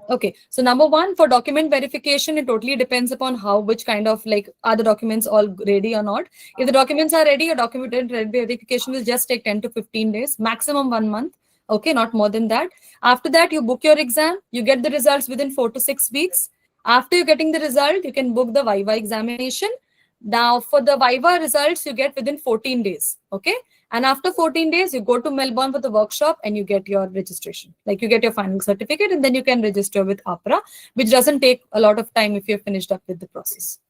Okay. So number one, for document verification, it totally depends upon which kind of are the documents all ready or not. If the documents are ready, your document verification will just take 10 to 15 days, maximum 1 month. Okay, not more than that. After that, you book your exam, you get the results within 4 to 6 weeks. After you're getting the result, you can book the Viva examination. Now, for the Viva results, you get within 14 days. Okay. And after 14 days, you go to Melbourne for the workshop and you get your registration. Like you get your final certificate and then you can register with AHPRA, which doesn't take a lot of time if you're finished up with the process.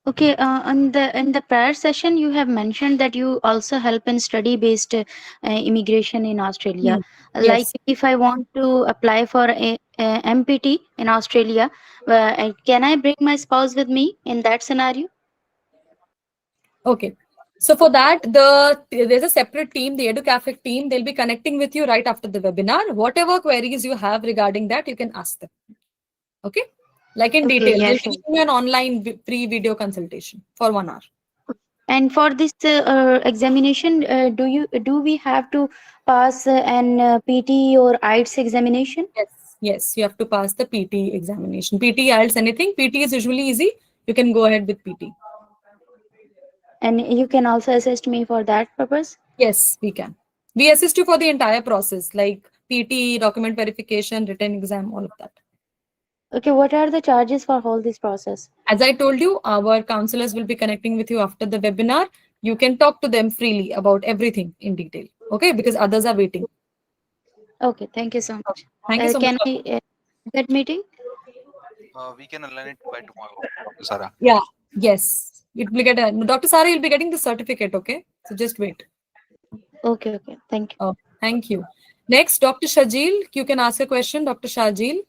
Okay, in the prior session, you have mentioned that you also help in study-based immigration in Australia. Like Yes. if I want to apply for a MPT in Australia, can I bring my spouse with me in that scenario? Okay. So for that, there's a separate team, the EduCafe team. They'll be connecting with you right after the webinar. Whatever queries you have regarding that, you can ask them. Okay. Like in Okay, detail, yeah, they'll be sure. giving you an online free video consultation for 1 hour. And for this examination, do we have to pass an PT or IELTS examination? Yes. Yes. You have to pass the PT examination. PT, IELTS, anything. PT is usually easy. You can go ahead with PT. And you can also assist me for that purpose? Yes, we can. We assist you for the entire process, like PT, document verification, written exam, all of that. Okay, what are the charges for all this process? As I told you, our counselors will be connecting with you after the webinar. You can talk to them freely about everything in detail. Okay, because others are waiting. Okay, thank you so much. Thank you so much. Can I that meeting? We can align it by tomorrow, Dr. Sarah. Yeah. Yes. It will get a Dr. Sara, you'll be getting the certificate. Okay. So just wait. Okay, okay, thank you. Oh, thank you. Next, Dr. Shajil, you can ask a question. Dr. Shajil.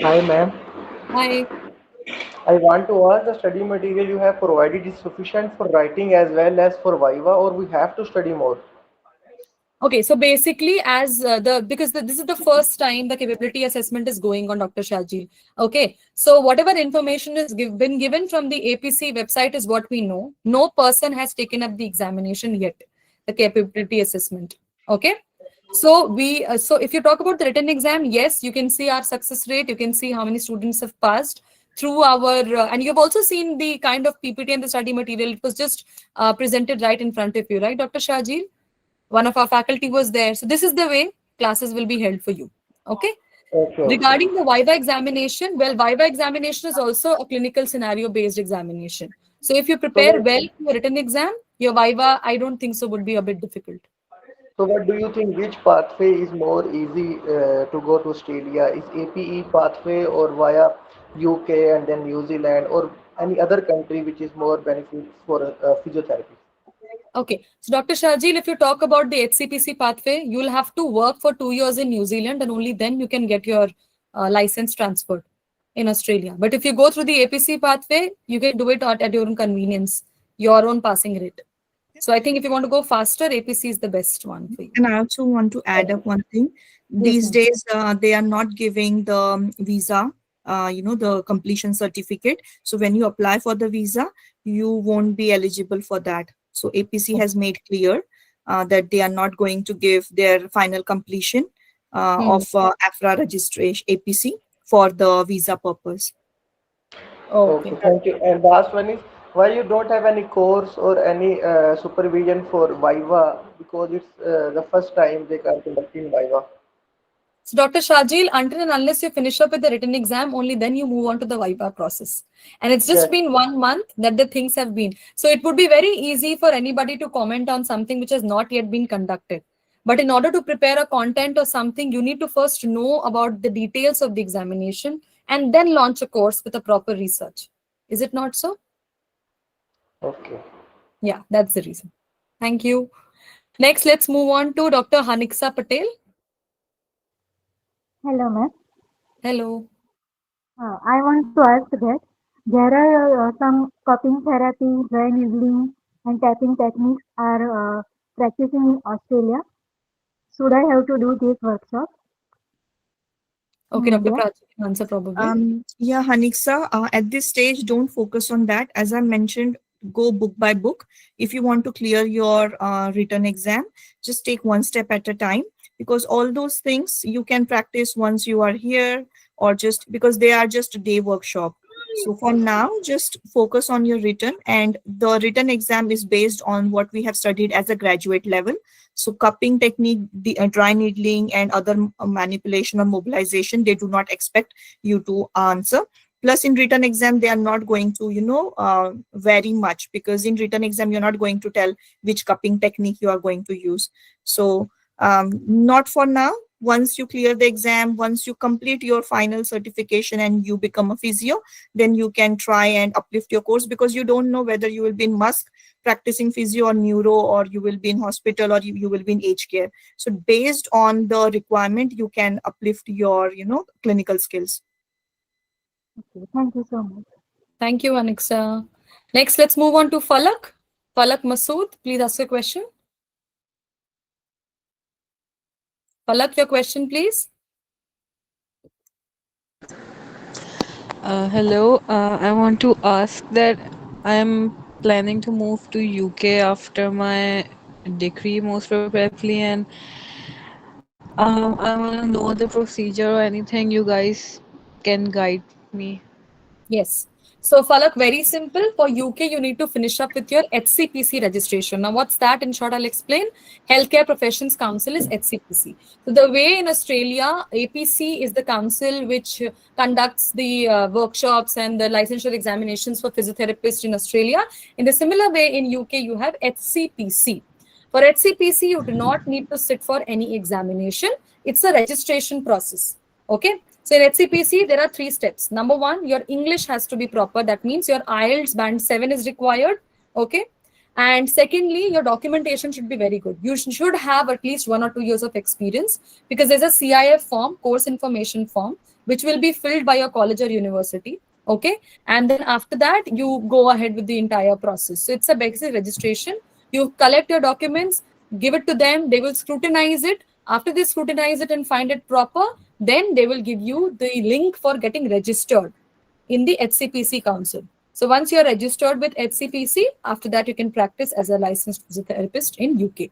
Hi, ma'am. Hi. I want to ask the study material you have provided is sufficient for writing as well as for Viva, or we have to study more? Okay, so basically, as this is the first time the capability assessment is going on, Dr. Shajil. Okay, so whatever information is been given from the APC website is what we know. No person has taken up the examination yet, the capability assessment. Okay, so so if you talk about the written exam, yes, you can see our success rate. You can see how many students have passed through our, and you've also seen the kind of PPT and the study material. It was just presented right in front of you, right, Dr. Shajil? One of our faculty was there. So this is the way classes will be held for you. Okay. Okay, okay. Regarding the Viva examination, well, Viva examination is also a clinical scenario based examination. So if you So prepare what, well for written exam, your Viva, I don't think so, would be a bit difficult. so what do you think? Which pathway is more easy to go to Australia? Is APE pathway or via UK and then New Zealand or any other country which is more benefits for physiotherapy? Okay. So Dr. Shajil, if you talk about the HCPC pathway, you'll have to work for 2 years in New Zealand and only then you can get your license transferred in Australia. But if you go through the APC pathway, you can do it at your own convenience, your own passing rate. So I think if you want to go faster, APC is the best one for you. And I also want to add up one thing. These ma'am. days, they are not giving the visa, the completion certificate. So when you apply for the visa, you won't be eligible for that. So APC has made clear that they are not going to give their final completion of AHPRA registration APC for the visa purpose. Okay, Okay. thank you. And last one is why you don't have any course or any supervision for Viva because it's the first time they are conducting Viva. So Dr. Shajil, until and unless you finish up with the written exam, only then you move on to the Viva process. And it's just Yes. been 1 month that the things have been. So it would be very easy for anybody to comment on something which has not yet been conducted. But in order to prepare a content or something, you need to first know about the details of the examination and then launch a course with a proper research. Is it not so? Okay. Yeah, that's the reason. Thank you. Next, let's move on to Dr. Haniksa Patel. Hello, ma'am. Hello. I want to ask that there are some cupping therapy, dry needling, and tapping techniques are practicing in Australia. Should I have to do this workshop in Okay, Dr. India? Prachi can answer probably. Yeah, Haniksa, at this stage, don't focus on that. As I mentioned, go book by book. If you want to clear your written exam, just take one step at a time because all those things you can practice once you are here or just because they are just a day workshop. So for now, just focus on your written, and the written exam is based on what we have studied as a graduate level. So cupping technique, the dry needling and other manipulation or mobilization, they do not expect you to answer. Plus in written exam, they are not going to, vary much, because in written exam, you're not going to tell which cupping technique you are going to use. So not for now. Once you clear the exam, once you complete your final certification and you become a physio, then you can try and uplift your course, because you don't know whether you will be in musk practicing physio or neuro, or you will be in hospital, or you will be in aged care. So based on the requirement, you can uplift your, clinical skills. Okay, thank you so much. Thank you, Anixa. Next, let's move on to Falak. Falak Masood, please ask your question. Falak, your question, please. Hello, I want to ask that I am planning to move to UK after my degree, most probably, and I want to know the procedure or anything you guys can guide me. Yes. So, Falak, very simple. For UK, you need to finish up with your HCPC registration. Now, what's that? In short, I'll explain. Healthcare Professions Council is HCPC. So, the way in Australia, APC is the council which conducts the workshops and the licensure examinations for physiotherapists in Australia. In the similar way, in UK, you have HCPC. For HCPC, you do not need to sit for any examination. It's a registration process. Okay. So in HCPC, there are 3 steps. Number 1, your English has to be proper. That means your IELTS band 7 is required. Okay. And secondly, your documentation should be very good. You should have at least 1 or 2 years of experience, because there's a CIF form, course information form, which will be filled by your college or university. Okay. And then after that, you go ahead with the entire process. So it's a basic registration. You collect your documents, give it to them. They will scrutinize it. After they scrutinize it and find it proper, then they will give you the link for getting registered in the HCPC council. So once you're registered with HCPC, after that you can practice as a licensed physiotherapist in UK.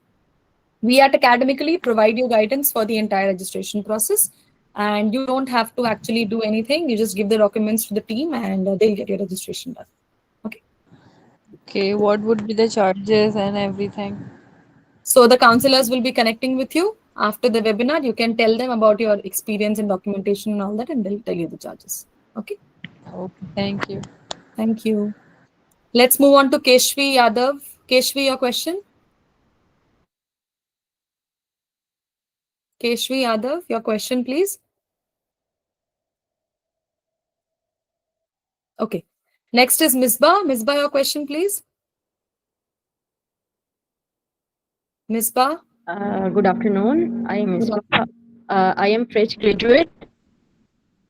We at Academically provide you guidance for the entire registration process, and you don't have to actually do anything. You just give the documents to the team and they'll get your registration done. Okay. Okay, what would be the charges and everything? So the counselors will be connecting with you after the webinar. You can tell them about your experience in documentation and all that, and they'll tell you the charges. Okay. Okay, thank you. Thank you. Let's move on to Keshvi Yadav. Keshvi, your question. Keshvi Yadav, your question, please. Okay. Next is Misbah. Misbah, your question, please. Misbah. Good afternoon. I am Good Isfa. I am fresh graduate.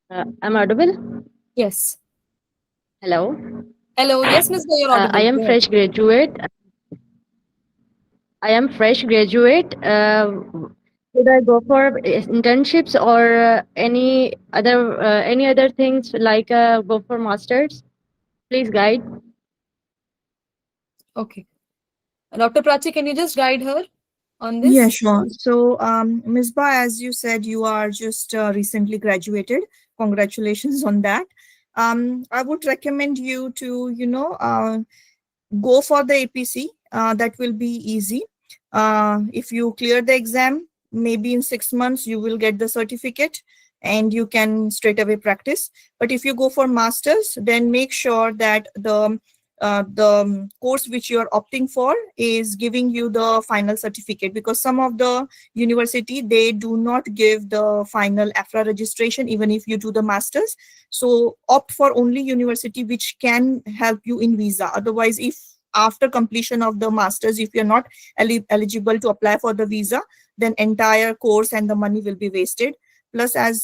I'm audible. Yes. Hello. Hello. Yes, Misbah, you're I audible. am Go ahead. fresh graduate. I am fresh graduate. Should I go for internships or any other things like go for masters? Please guide. Okay. Dr. Prachi, can you just guide her on Yeah, this? sure. So, Misbah, as you said, you are just recently graduated. Congratulations on that. I would recommend you to, go for the APC. That will be easy. If you clear the exam, maybe in 6 months you will get the certificate and you can straight away practice. But if you go for masters, then make sure that the course which you are opting for is giving you the final certificate, because some of the university, they do not give the final AHPRA registration even if you do the masters. So opt for only university which can help you in visa. Otherwise, if after completion of the masters, if you're not eligible to apply for the visa, then entire course and the money will be wasted. Plus, as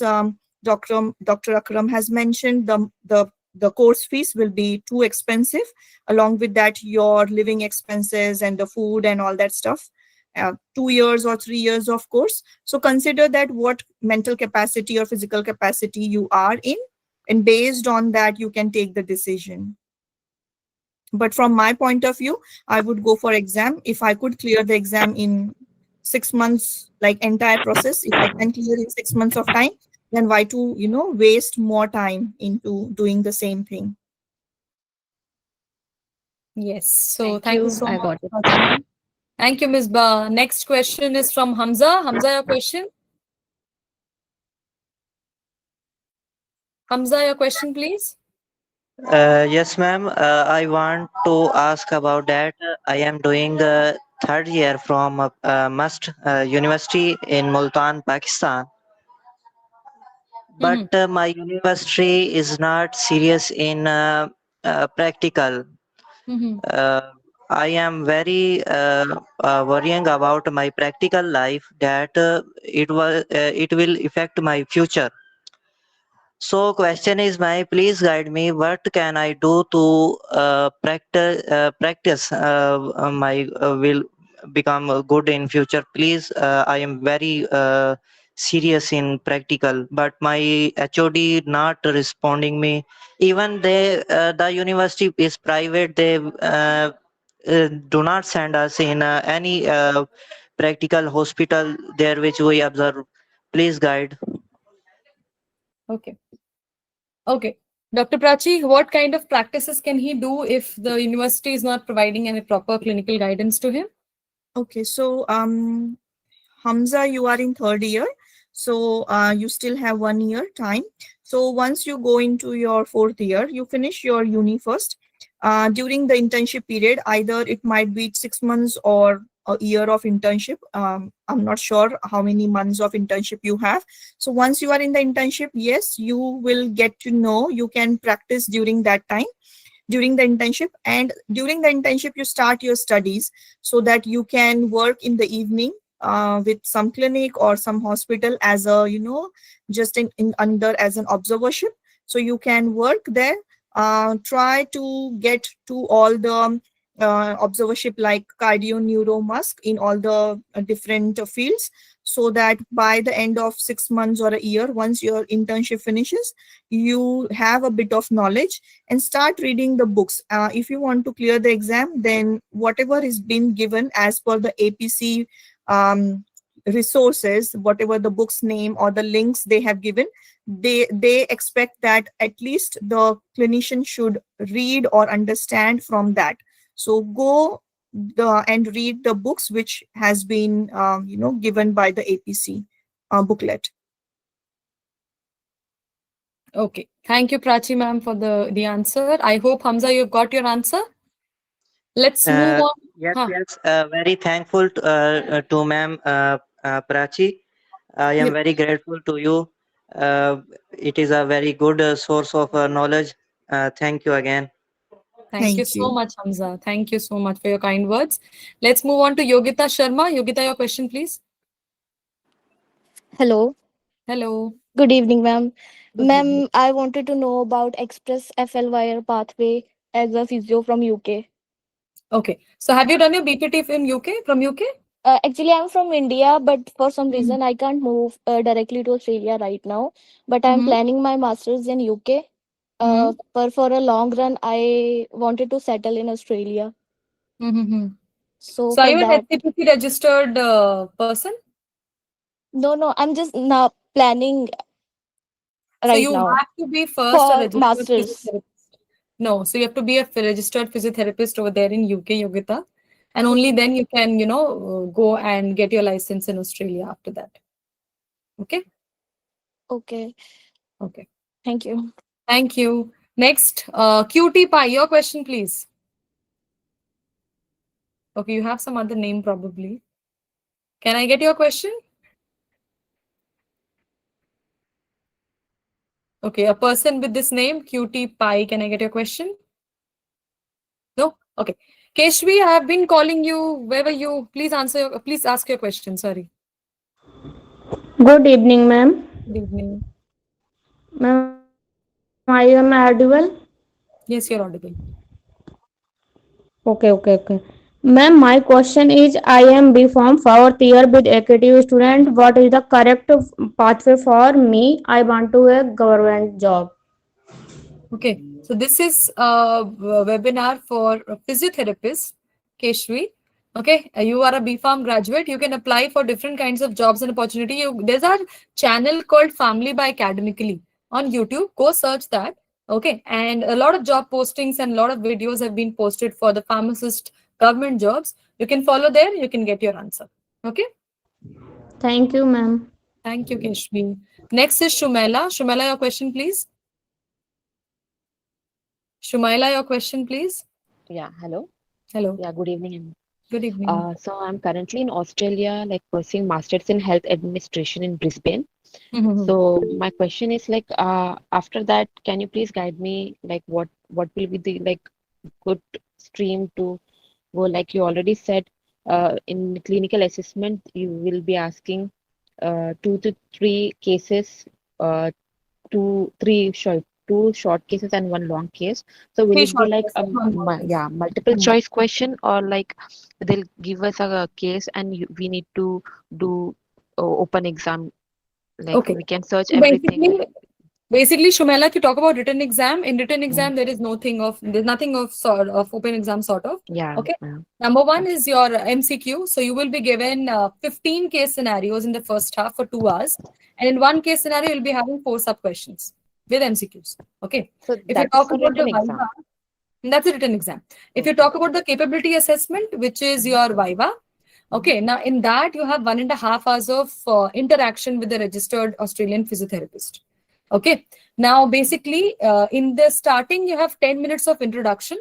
Dr. Akram has mentioned, the course fees will be too expensive. Along with that, your living expenses and the food and all that stuff. 2 years or 3 years of course. So consider that what mental capacity or physical capacity you are in, and based on that, you can take the decision. But from my point of view, I would go for exam. If I could clear the exam in 6 months, like entire process, if I can clear in 6 months of time, then why to, waste more time into doing the same thing? Yes. So Thank thank you you. so I much, got it. Prachi ma'am. Thank you, Ms. Ba. Next question is from Hamza. Hamza, your question? Hamza, your question, please. Yes, ma'am. I want to ask about that. I am doing third year from Must University in Multan, Pakistan. But Mm-hmm. my university is not serious in practical. Mm-hmm. Uh, I am very worrying about my practical life that it will affect my future. So question is my please guide me what can I do to practice my will become good in future. Please I am very serious in practical but my HOD not responding me. Even they the university is private, they do not send us in any practical hospital there which we observe. Please guide. Okay. Okay. Dr. Prachi, what kind of practices can he do if the university is not providing any proper clinical guidance to him? Okay, so Hamza, you are in third year, so you still have 1 year time. So once you go into your fourth year, you finish your uni first. During the internship period, either it might be 6 months or a year of internship. I'm not sure how many months of internship you have. So once you are in the internship, yes, you will get to know, you can practice during that time, during the internship. And during the internship you start your studies so that you can work in the evening with some clinic or some hospital as a, just in under as an observership. So you can work there, try to get to all the observership like cardio, neuro, musk in all the different fields, so that by the end of 6 months or a year, once your internship finishes, you have a bit of knowledge and start reading the books. If you want to clear the exam, then whatever is been given as per the APC um, resources, whatever the book's name or the links they have given, they expect that at least the clinician should read or understand from that. So go and read the books which has been given by the APC booklet. Okay. Thank you, Prachi ma'am, for the answer. I hope, Hamza, you've got your answer. Let's move Uh, on. yes, Huh. yes. Very thankful to ma'am Prachi. I am Yep. very grateful to you. It is a very good source of knowledge. Thank you again. Thank you Thank so you. much, Hamza. Thank you so much for your kind words. Let's move on to Yogita Sharma. Yogita, your question, please. Hello, Hello. good evening, ma'am. Good evening. Ma'am, I wanted to know about Express FL wire pathway as a physio from UK. Okay. So have you done your BPT in UK, from UK? Actually, I'm from India, but for some Mm-hmm. reason I can't move directly to Australia right now. But I'm Mm-hmm. planning my masters in UK. Mm-hmm. But for a long run, I wanted to settle in Australia. Mm-hmm. So So are for you an that, SCPC registered person? no, I'm just now planning So right you now have to be first a for registered masters. physiotherapist. No, so you have to be a registered physiotherapist over there in UK, Yogita, and only Okay, then you can, go and get your license in Australia after that. Okay? okay. Okay. Thank you. Thank you. Next, QT Pie, your question, please. Okay, you have some other name probably. Can I get your question? Okay, a person with this name, QT Pie. Can I get your question? No? Okay. Keshvi, I have been calling you. Where were you? Please ask your question. Sorry. Good evening, ma'am. Good evening. Ma'am, I am audible. Yes, you're audible. Okay. Ma'am, my question is I am B Form 4th year with executive student. What is the correct pathway for me? I want to a government job. Okay. So this is a webinar for physiotherapists, Keshvi. Okay. You are a BPharm graduate. You can apply for different kinds of jobs and opportunity. There's a channel called Family by Academically on YouTube. Go search that. Okay, and a lot of job postings and a lot of videos have been posted for the pharmacist government jobs. You can follow there, you can get your answer. Okay, Thank you, ma'am. thank you, Keshvi. Next is Shumela. Shumela, your question, please. Shumela, your question, please. Yeah, hello. Hello, Yeah, good evening. good evening. So I'm currently in Australia, like pursuing Masters in Health Administration in Brisbane. Mhm. So my question is like, after that, can you please guide me, like what will be the like good stream to go? Like you already said, in clinical assessment, you will be asking 2 to 3 cases, uh, two short cases and one long case. So will Three it be short like cases, one long case. yeah, multiple Hmm. choice question, or like they'll give us a case and we need to do open exam, like Okay. we can search So everything. basically, Shumela, if you talk about written exam, in written Mm, exam, there's nothing of sort of open exam sort of. yeah, Okay. yeah. Number one Okay. is your MCQ. So you will be given 15 case scenarios in the first half for 2 hours. And in one case scenario, you'll be having 4 sub questions with MCQs. Okay. So If you that is talk for about the written exam. Viva, that's a written exam. If you Okay. talk about the capability assessment, which is Mm, your Viva, mm, okay, now in that you have 1.5 hours of interaction with the registered Australian physiotherapist. Okay, now basically in the starting you have 10 minutes of introduction.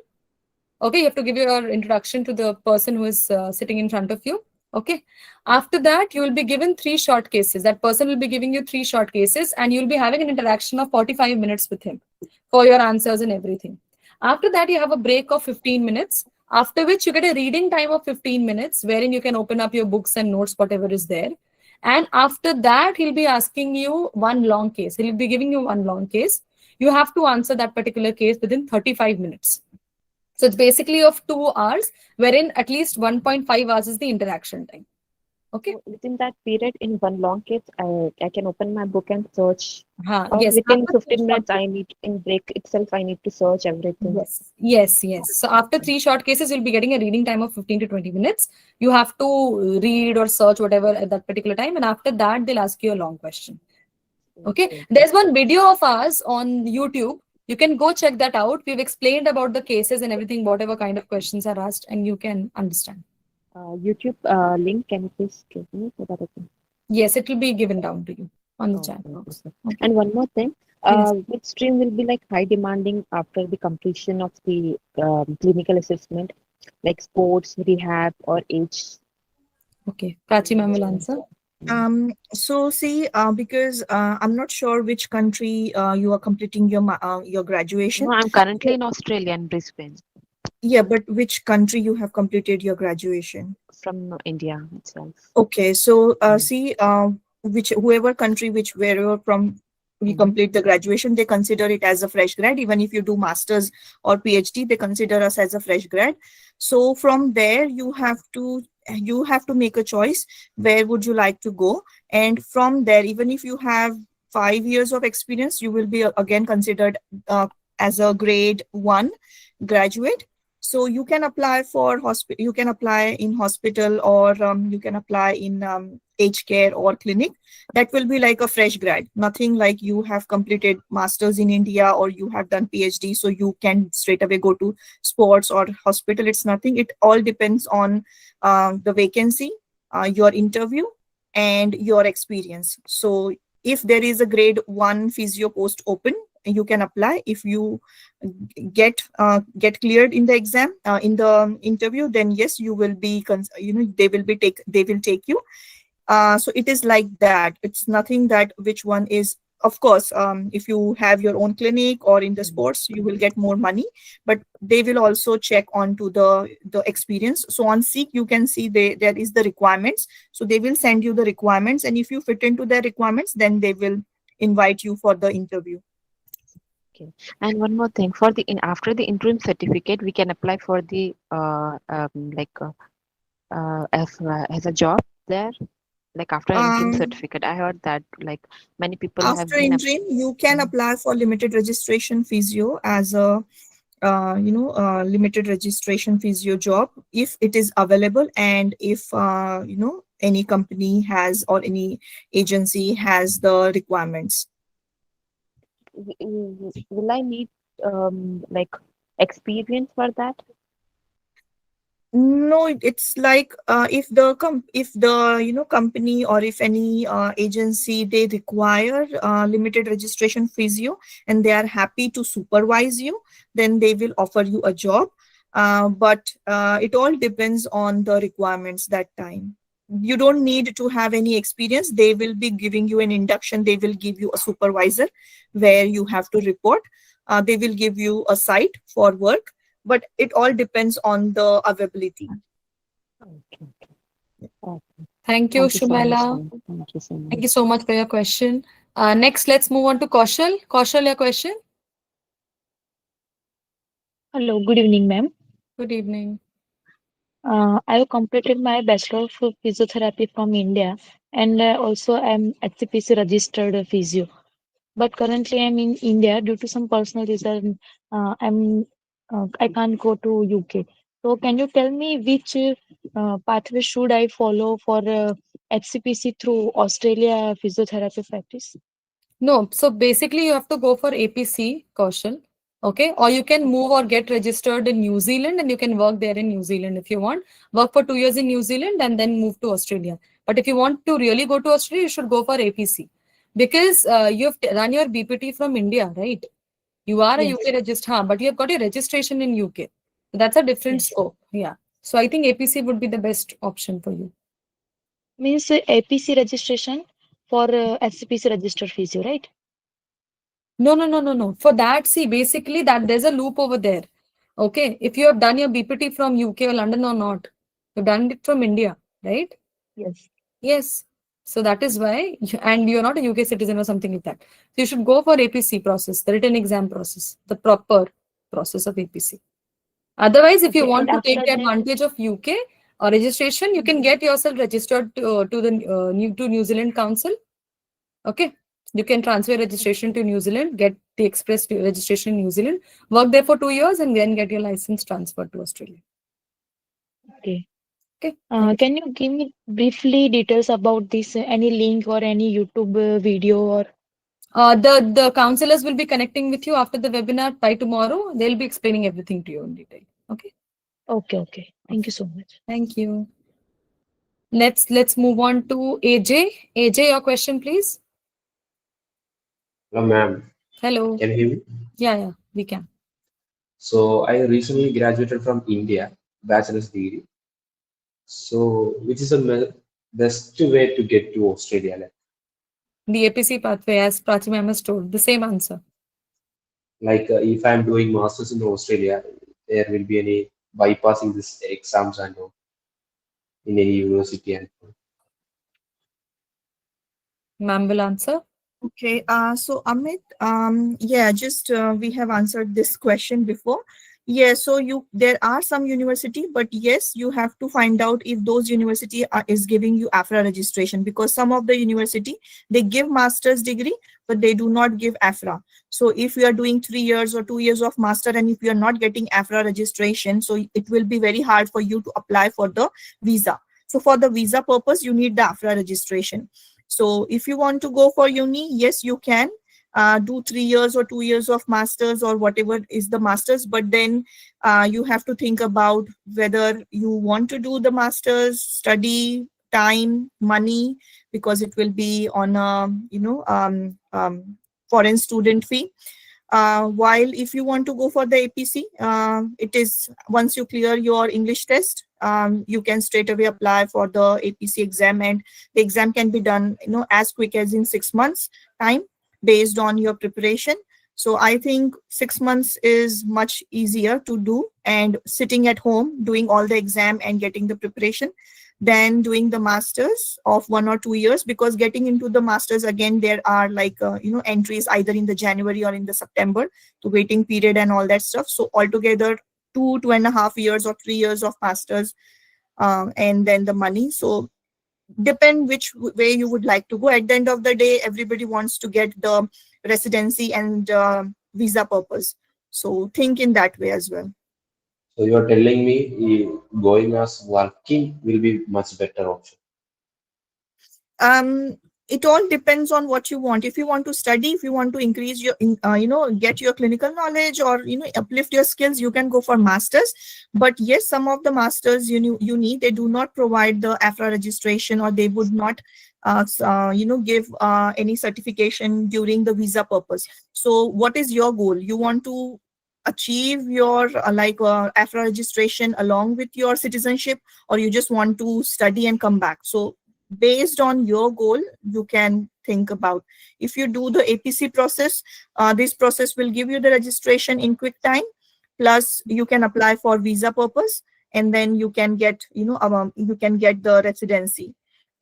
Okay, you have to give your introduction to the person who is sitting in front of you. Okay, after that you will be given 3 short cases. That person will be giving you 3 short cases, and you'll be having an interaction of 45 minutes with him for your answers and everything. After that, you have a break of 15 minutes, after which you get a reading time of 15 minutes, wherein you can open up your books and notes, whatever is there. And after that, he'll be asking you one long case. He'll be giving you one long case. You have to answer that particular case within 35 minutes. So it's basically of 2 hours, wherein at least 1.5 hours is the interaction time. Okay. so within that period, in one long case, I can open my book and search, or Yes. within After three 15 short minutes, I need in break itself, I need to search everything. Yes. So after 3 short cases, you'll be getting a reading time of 15 to 20 minutes. You have to read or search whatever at that particular time. And after that, they'll ask you a long question. Okay. Okay. There's one video of ours on YouTube. You can go check that out. We've explained about the cases and everything, whatever kind of questions are asked, and you can understand. YouTube link, can you please give me so that I can? Yes, it will be given down to you on the Oh, chat thank you, box. sir. Okay. And one more thing, Yes. which stream will be like high demanding after the completion of the clinical assessment, like sports, rehab, or age? Okay. Prachi ma'am will answer. So see, because I'm not sure which country you are completing your No, graduation. I'm currently in Australia and Brisbane, Yeah, but which country you have completed your graduation? from India itself. Okay, so Mm. see, which whoever country which wherever from we Mm-hmm. complete the graduation, they consider it as a fresh grad. Even if you do masters or PhD, they consider us as a fresh grad. So from there, you have to make a choice. Where would you like to go? And from there, even if you have 5 years of experience, you will be again considered as a grade one graduate. So you can apply for hospital, you can apply in hospital, or you can apply in aged care or clinic. That will be like a fresh grad, nothing like you have completed masters in India or you have done PhD, so you can straight away go to sports or hospital. It's nothing. It all depends on the vacancy, your interview, and your experience. So if there is a grade one physio post open, you can apply. If you get cleared in the exam, in the interview, then yes, you will be they will take you. So it is like that. It's nothing that which one is, of course, if you have your own clinic or in the sports, you will get more money, but they will also check onto the experience. So on Seek, you can see there is the requirements. So they will send you the requirements, and if you fit into their requirements, then they will invite you for the interview. Okay. And one more thing, for the in after the interim certificate, we can apply for the as a job there. Like after interim um, certificate, I heard that like many people have After been interim, you can Mhm. apply for limited registration physio as a limited registration physio job if it is available, and if any company has or any agency has the requirements. Will I need like experience for that? No, it's like if the company or if any agency they require limited registration physio and they are happy to supervise you, then they will offer you a job. But it all depends on the requirements that time. You don't need to have any experience. They will be giving you an induction. They will give you a supervisor where you have to report. They will give you a site for work, but it all depends on the availability. Okay. Okay. Thank you, Thank you so much, Shumela. ma'am. Thank you so Thank you much. so much for your question. Next, let's move on to Kaushal. Kaushal, your question. Hello, good evening, ma'am. Good evening. I have completed my Bachelor of Physiotherapy from India, and also I'm HCPC registered physio. But currently I'm in India due to some personal reason. I can't go to UK. So can you tell me which pathway should I follow for HCPC through Australia physiotherapy practice? No, so basically you have to go for APC, Kaushal. Okay, or you can move or get registered in New Zealand and you can work there in New Zealand if you want. Work for 2 years in New Zealand and then move to Australia. But if you want to really go to Australia, you should go for APC because you have run your BPT from India, right? You are a Yes, UK register, but you have got a registration in UK. So that's a different yes. scope. Yeah. So I think APC would be the best option for you. Means APC registration for HCPC registered physio, right? No, no, no, no, no. For that, see, basically that there's a loop over there. Okay. If you have done your BPT from UK or London or not, you've done it from India, right? Yes. Yes. So that is why, and you're not a UK citizen or something like that. So you should go for APC process, the written exam process, the proper process of APC. Otherwise, if you Okay, and want to take after the that, advantage of UK or registration, you can get yourself registered to the New Zealand Council. Okay. You can transfer registration to New Zealand, get the express registration in New Zealand, work there for 2 years, and then get your license transferred to Australia. okay. Okay. Thank you. Can you give me briefly details about this? Any link or any YouTube video or? The counselors will be connecting with you after the webinar by tomorrow. They'll be explaining everything to you in detail. Okay. Okay, okay. Thank Okay. you so much. Thank you. Let's move on to AJ. AJ, your question, please. Hello, ma'am. Hello. Can you hear me? Yeah, we can. So I recently graduated from India, bachelor's degree. So which is the best way to get to Australia? The APC pathway, as Prachi ma'am has told, the same answer. If I'm doing masters in Australia, there will be any bypassing this exams and all in any university and all. Ma'am will answer. Okay, so Amit, yeah, just we have answered this question before. Yeah, so there are some university, but yes, you have to find out if those university is giving you AHPRA registration, because some of the university they give master's degree, but they do not give AHPRA. So if you are doing 3 years or 2 years of master, and if you are not getting AHPRA registration, so it will be very hard for you to apply for the visa. So for the visa purpose, you need the AHPRA registration. So if you want to go for uni, yes, you can do 3 years or 2 years of masters or whatever is the masters. But then you have to think about whether you want to do the masters, study, time, money, because it will be on a foreign student fee. While if you want to go for the APC, it is once you clear your English test, you can straight away apply for the APC exam, and the exam can be done, as quick as in 6 months time based on your preparation. So I think 6 months is much easier to do, and sitting at home doing all the exam and getting the preparation than doing the masters of 1 or 2 years, because getting into the masters again, there are entries either in the January or in the September, the waiting period and all that stuff. So altogether 2.5 years or 3 years of masters, and then the money. So depend which way you would like to go. At the end of the day, everybody wants to get the residency and visa purpose. So think in that way as well. So you are telling me going as working will be much better option. it all depends on what you want. If you want to study, if you want to increase your get your clinical knowledge, or uplift your skills, you can go for masters. But yes, some of the masters you need, they do not provide the AHPRA registration, or they would not give any certification during the visa purpose. So what is your goal? You want to achieve your AHPRA registration along with your citizenship, or you just want to study and come back? So based on your goal, you can think about. If you do the APC process, this process will give you the registration in quick time, plus you can apply for visa purpose, and then you can get the residency.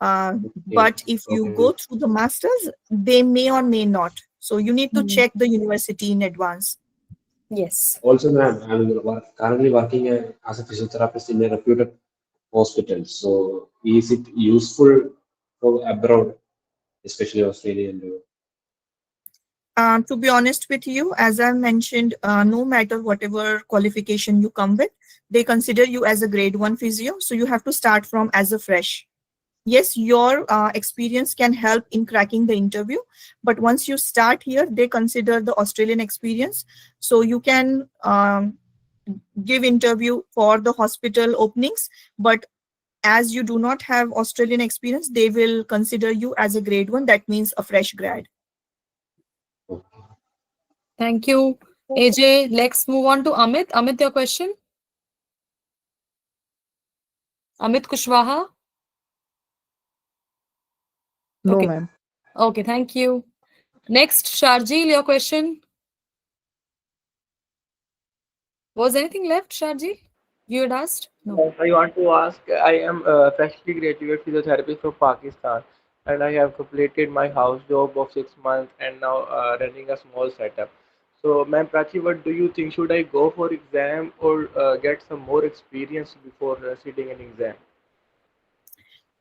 Okay. But if you Okay. go through the masters, they may or may not, so you need to Mhm. check the university in advance. Yes. Also, ma'am, I'm currently working as a physiotherapist in a reputed hospital. So, is it useful for abroad, especially Australia and To be honest with you, as I mentioned, no matter whatever qualification you come with, they consider you as a grade 1 physio. So you have to start from as a fresh. Yes, your experience can help in cracking the interview, but once you start here, they consider the Australian experience. So you can give interview for the hospital openings, but as you do not have Australian experience, they will consider you as a grade 1. That means a fresh grad. Thank you, AJ. Let's move on to Amit. Amit, your question? Amit Kushwaha? No, Okay. ma'am. Okay, thank you. Next, Sharjeel, your question. Was anything left, Sharjeel? You had asked? No. I want to ask, I am freshly graduate physiotherapist from Pakistan, and I have completed my house job of 6 months and now running a small setup. So, ma'am Prachi, what do you think? Should I go for exam or get some more experience before sitting an exam?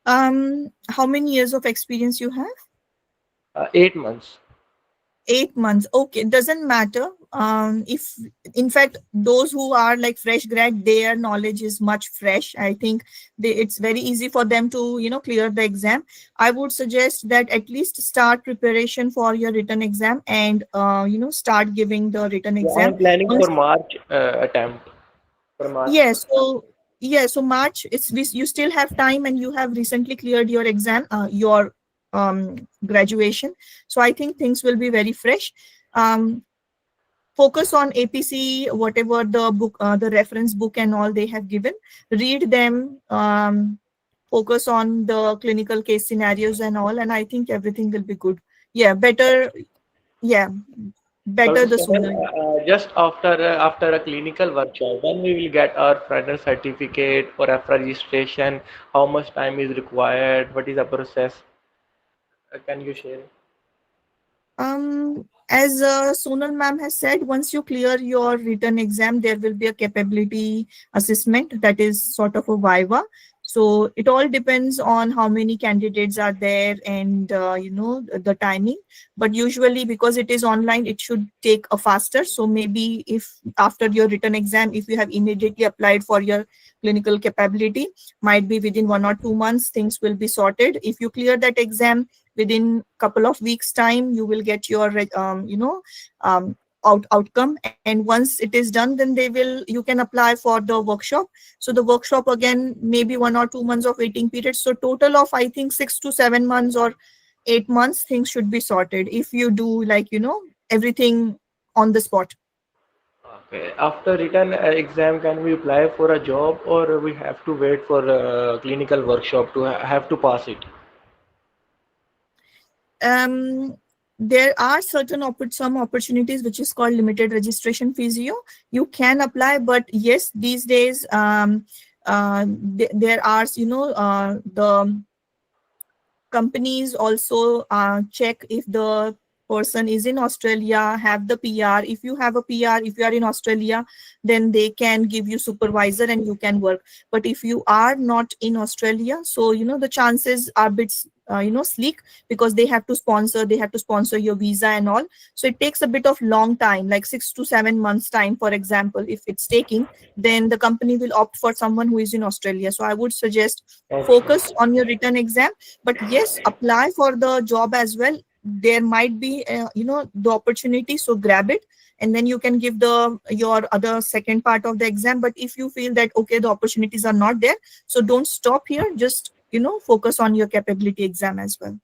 How many years of experience you have? 8 months. 8 months. Okay, doesn't matter. If in fact those who are like fresh grad, their knowledge is much fresh. I think it's very easy for them to clear the exam. I would suggest that at least start preparation for your written exam, and start giving the written Yeah, I exam. am planning for Once March attempt for March. so March, you still have time, and you have recently cleared your exam, your graduation. So I think things will be very fresh. Um, Focus on APC, whatever the book, the reference book and all they have given. Read them. Focus on the clinical case scenarios and all, and I think everything will be good. Yeah, better. Yeah, So, better the Sonal, sooner. just after a clinical workshop, when we will get our final certificate or after registration, how much time is required? What is the process? Can you share? As Sonal ma'am has said, once you clear your written exam, there will be a capability assessment, that is sort of a viva. So it all depends on how many candidates are there, and the timing. But usually, because it is online, it should take a faster. So maybe if after your written exam, if you have immediately applied for your clinical capability, might be within 1 or 2 months things will be sorted. If you clear that exam within couple of weeks time, you will get your um, outcome, and once it is done, then you can apply for the workshop. So the workshop again, maybe 1 or 2 months of waiting period. So total of, I think, 6 to 7 months or 8 months, things should be sorted if you do everything on the spot. Okay. After written exam, can we apply for a job or we have to wait for a clinical workshop to have to pass it? um there are some opportunities which is called limited registration physio. You can apply, but yes, these days there are the companies also check if the person is in Australia, have the PR. If you have a PR, if you are in Australia, then they can give you supervisor and you can work. But if you are not in Australia, so the chances are bit sleek, because they have to sponsor your visa and all. So it takes a bit of long time, like 6 to 7 months time, for example. If it's taking, then the company will opt for someone who is in Australia. So I would suggest focus on your written exam, but yes, apply for the job as well. There might be the opportunity, so grab it, and then you can give your other second part of the exam. But if you feel that okay, the opportunities are not there, so don't stop here, just focus on your capability exam as well.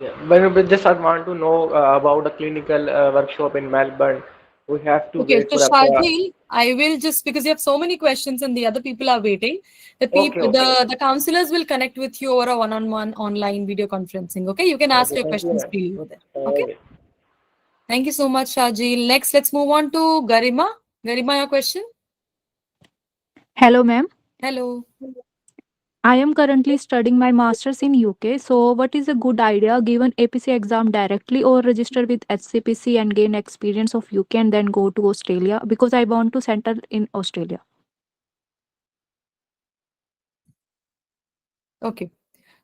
Yeah, but just I want to know about the clinical workshop in Melbourne. We have to Okay, wait so for AHPRA. Shardil, I will just, because you have so many questions and the other people are waiting, the Okay, people, okay, the counselors will connect with you over a one-on-one online video conferencing. Okay, you can ask okay. your Thank you, questions ma'am. freely over there. Okay, Okay. thank you so much, Shardil. Next, let's move on to Garima. Garima, your question? Hello, ma'am. Hello. I am currently studying my master's in UK. So, what is a good idea? Given APC exam directly or register with HCPC and gain experience of UK and then go to Australia? Because I want to settle in Australia. Okay.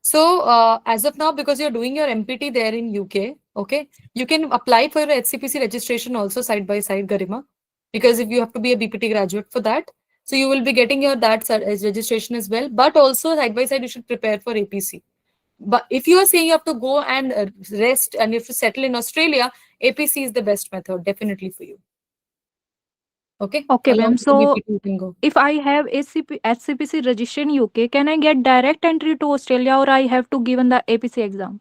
So, as of now, because you're doing your MPT there in UK, okay, you can apply for your HCPC registration also side by side, Garima, because if you have to be a BPT graduate for that, so you will be getting your as registration as well. But also side by side, you should prepare for APC. But if you are saying you have to go and rest and you have to settle in Australia, APC is the best method, definitely for you. Okay, Okay, along ma'am. with the So, BPT, you can go. if I have HCPC registration UK, can I get direct entry to Australia or I have to given the APC exam?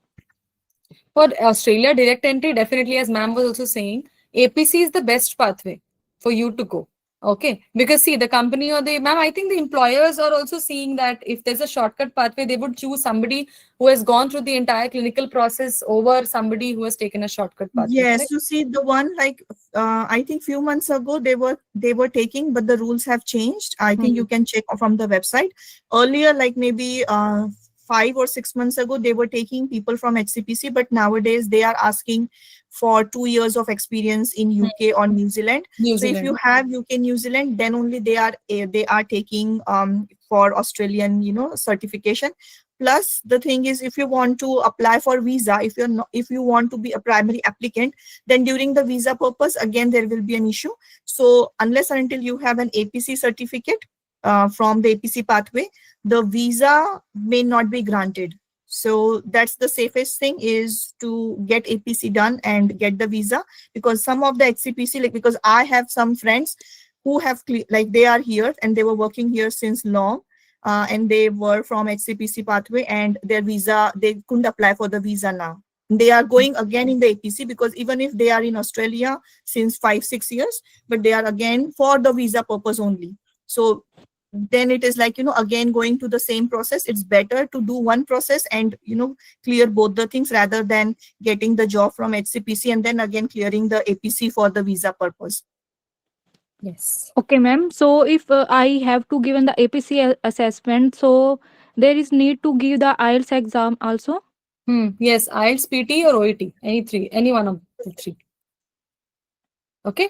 For Australia, direct entry, definitely, as ma'am was also saying, APC is the best pathway for you to go. Okay, because see, the company or the ma'am, I think the employers are also seeing that if there's a shortcut pathway, they would choose somebody who has gone through the entire clinical process over somebody who has taken a shortcut pathway. Yes, Correct? you see the one, like I think few months ago they were taking, but the rules have changed. I think you can check from the website. Earlier, like maybe 5 or 6 months ago, they were taking people from HCPC, but nowadays they are asking for 2 years of experience in UK or New Zealand. New So if you Zealand. have UK, New Zealand, then only they are taking for Australian certification. Plus, the thing is, if you want to apply for visa, if you want to be a primary applicant, then during the visa purpose, again, there will be an issue. So unless and until you have an APC certificate from the APC pathway, the visa may not be granted. So that's the safest thing, is to get APC done and get the visa, because some of the HCPC, like, because I have some friends who have like they are here and they were working here since long, and they were from HCPC pathway, and their visa, they couldn't apply for the visa now. They are going again in the APC, because even if they are in Australia since 5-6 years, but they are again for the visa purpose only. So then it is like, again going to the same process. It's better to do one process and, clear both the things, rather than getting the job from HCPC and then again clearing the APC for the visa purpose. Yes. Okay, ma'am. So, if I have to given the APC assessment, so there is need to give the IELTS exam also. Yes, IELTS, PT or OET, any one of the three. Okay.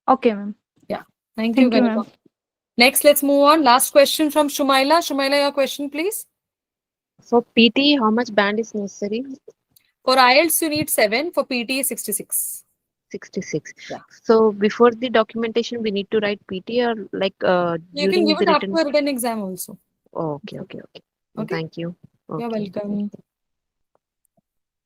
Okay, ma'am. Yeah. Thank you, Thank you, Garima. ma'am. Next, let's move on. Last question from Shumaila. Shumaila, your question, please. For PT, how much band is necessary? For IELTS, you need 7. For PT, 66. 66. Yeah. So before the documentation, we need to write PT or like You can during give the it after written. a written exam also. Oh, okay, okay, okay. Okay. Thank you. You're Okay. welcome.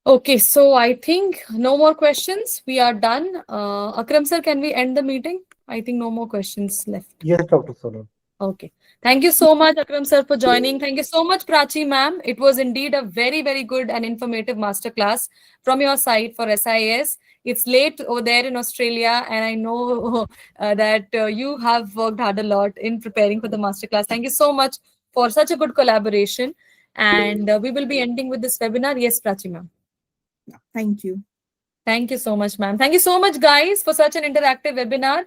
Okay, so I think no more questions. We are done. Akram sir, can we end the meeting? I think no more questions left. Yes, Dr. Sonal. Okay. Thank you so much, Akram sir, for joining. Thank you so much, Prachi ma'am. It was indeed a very, very good and informative masterclass from your side for SIS. It's late over there in Australia, and I know that you have worked hard a lot in preparing for the masterclass. Thank you so much for such a good collaboration. And we will be ending with this webinar. Yes, Prachi ma'am. Thank you. Thank you so much, ma'am. Thank you so much, guys, for such an interactive webinar.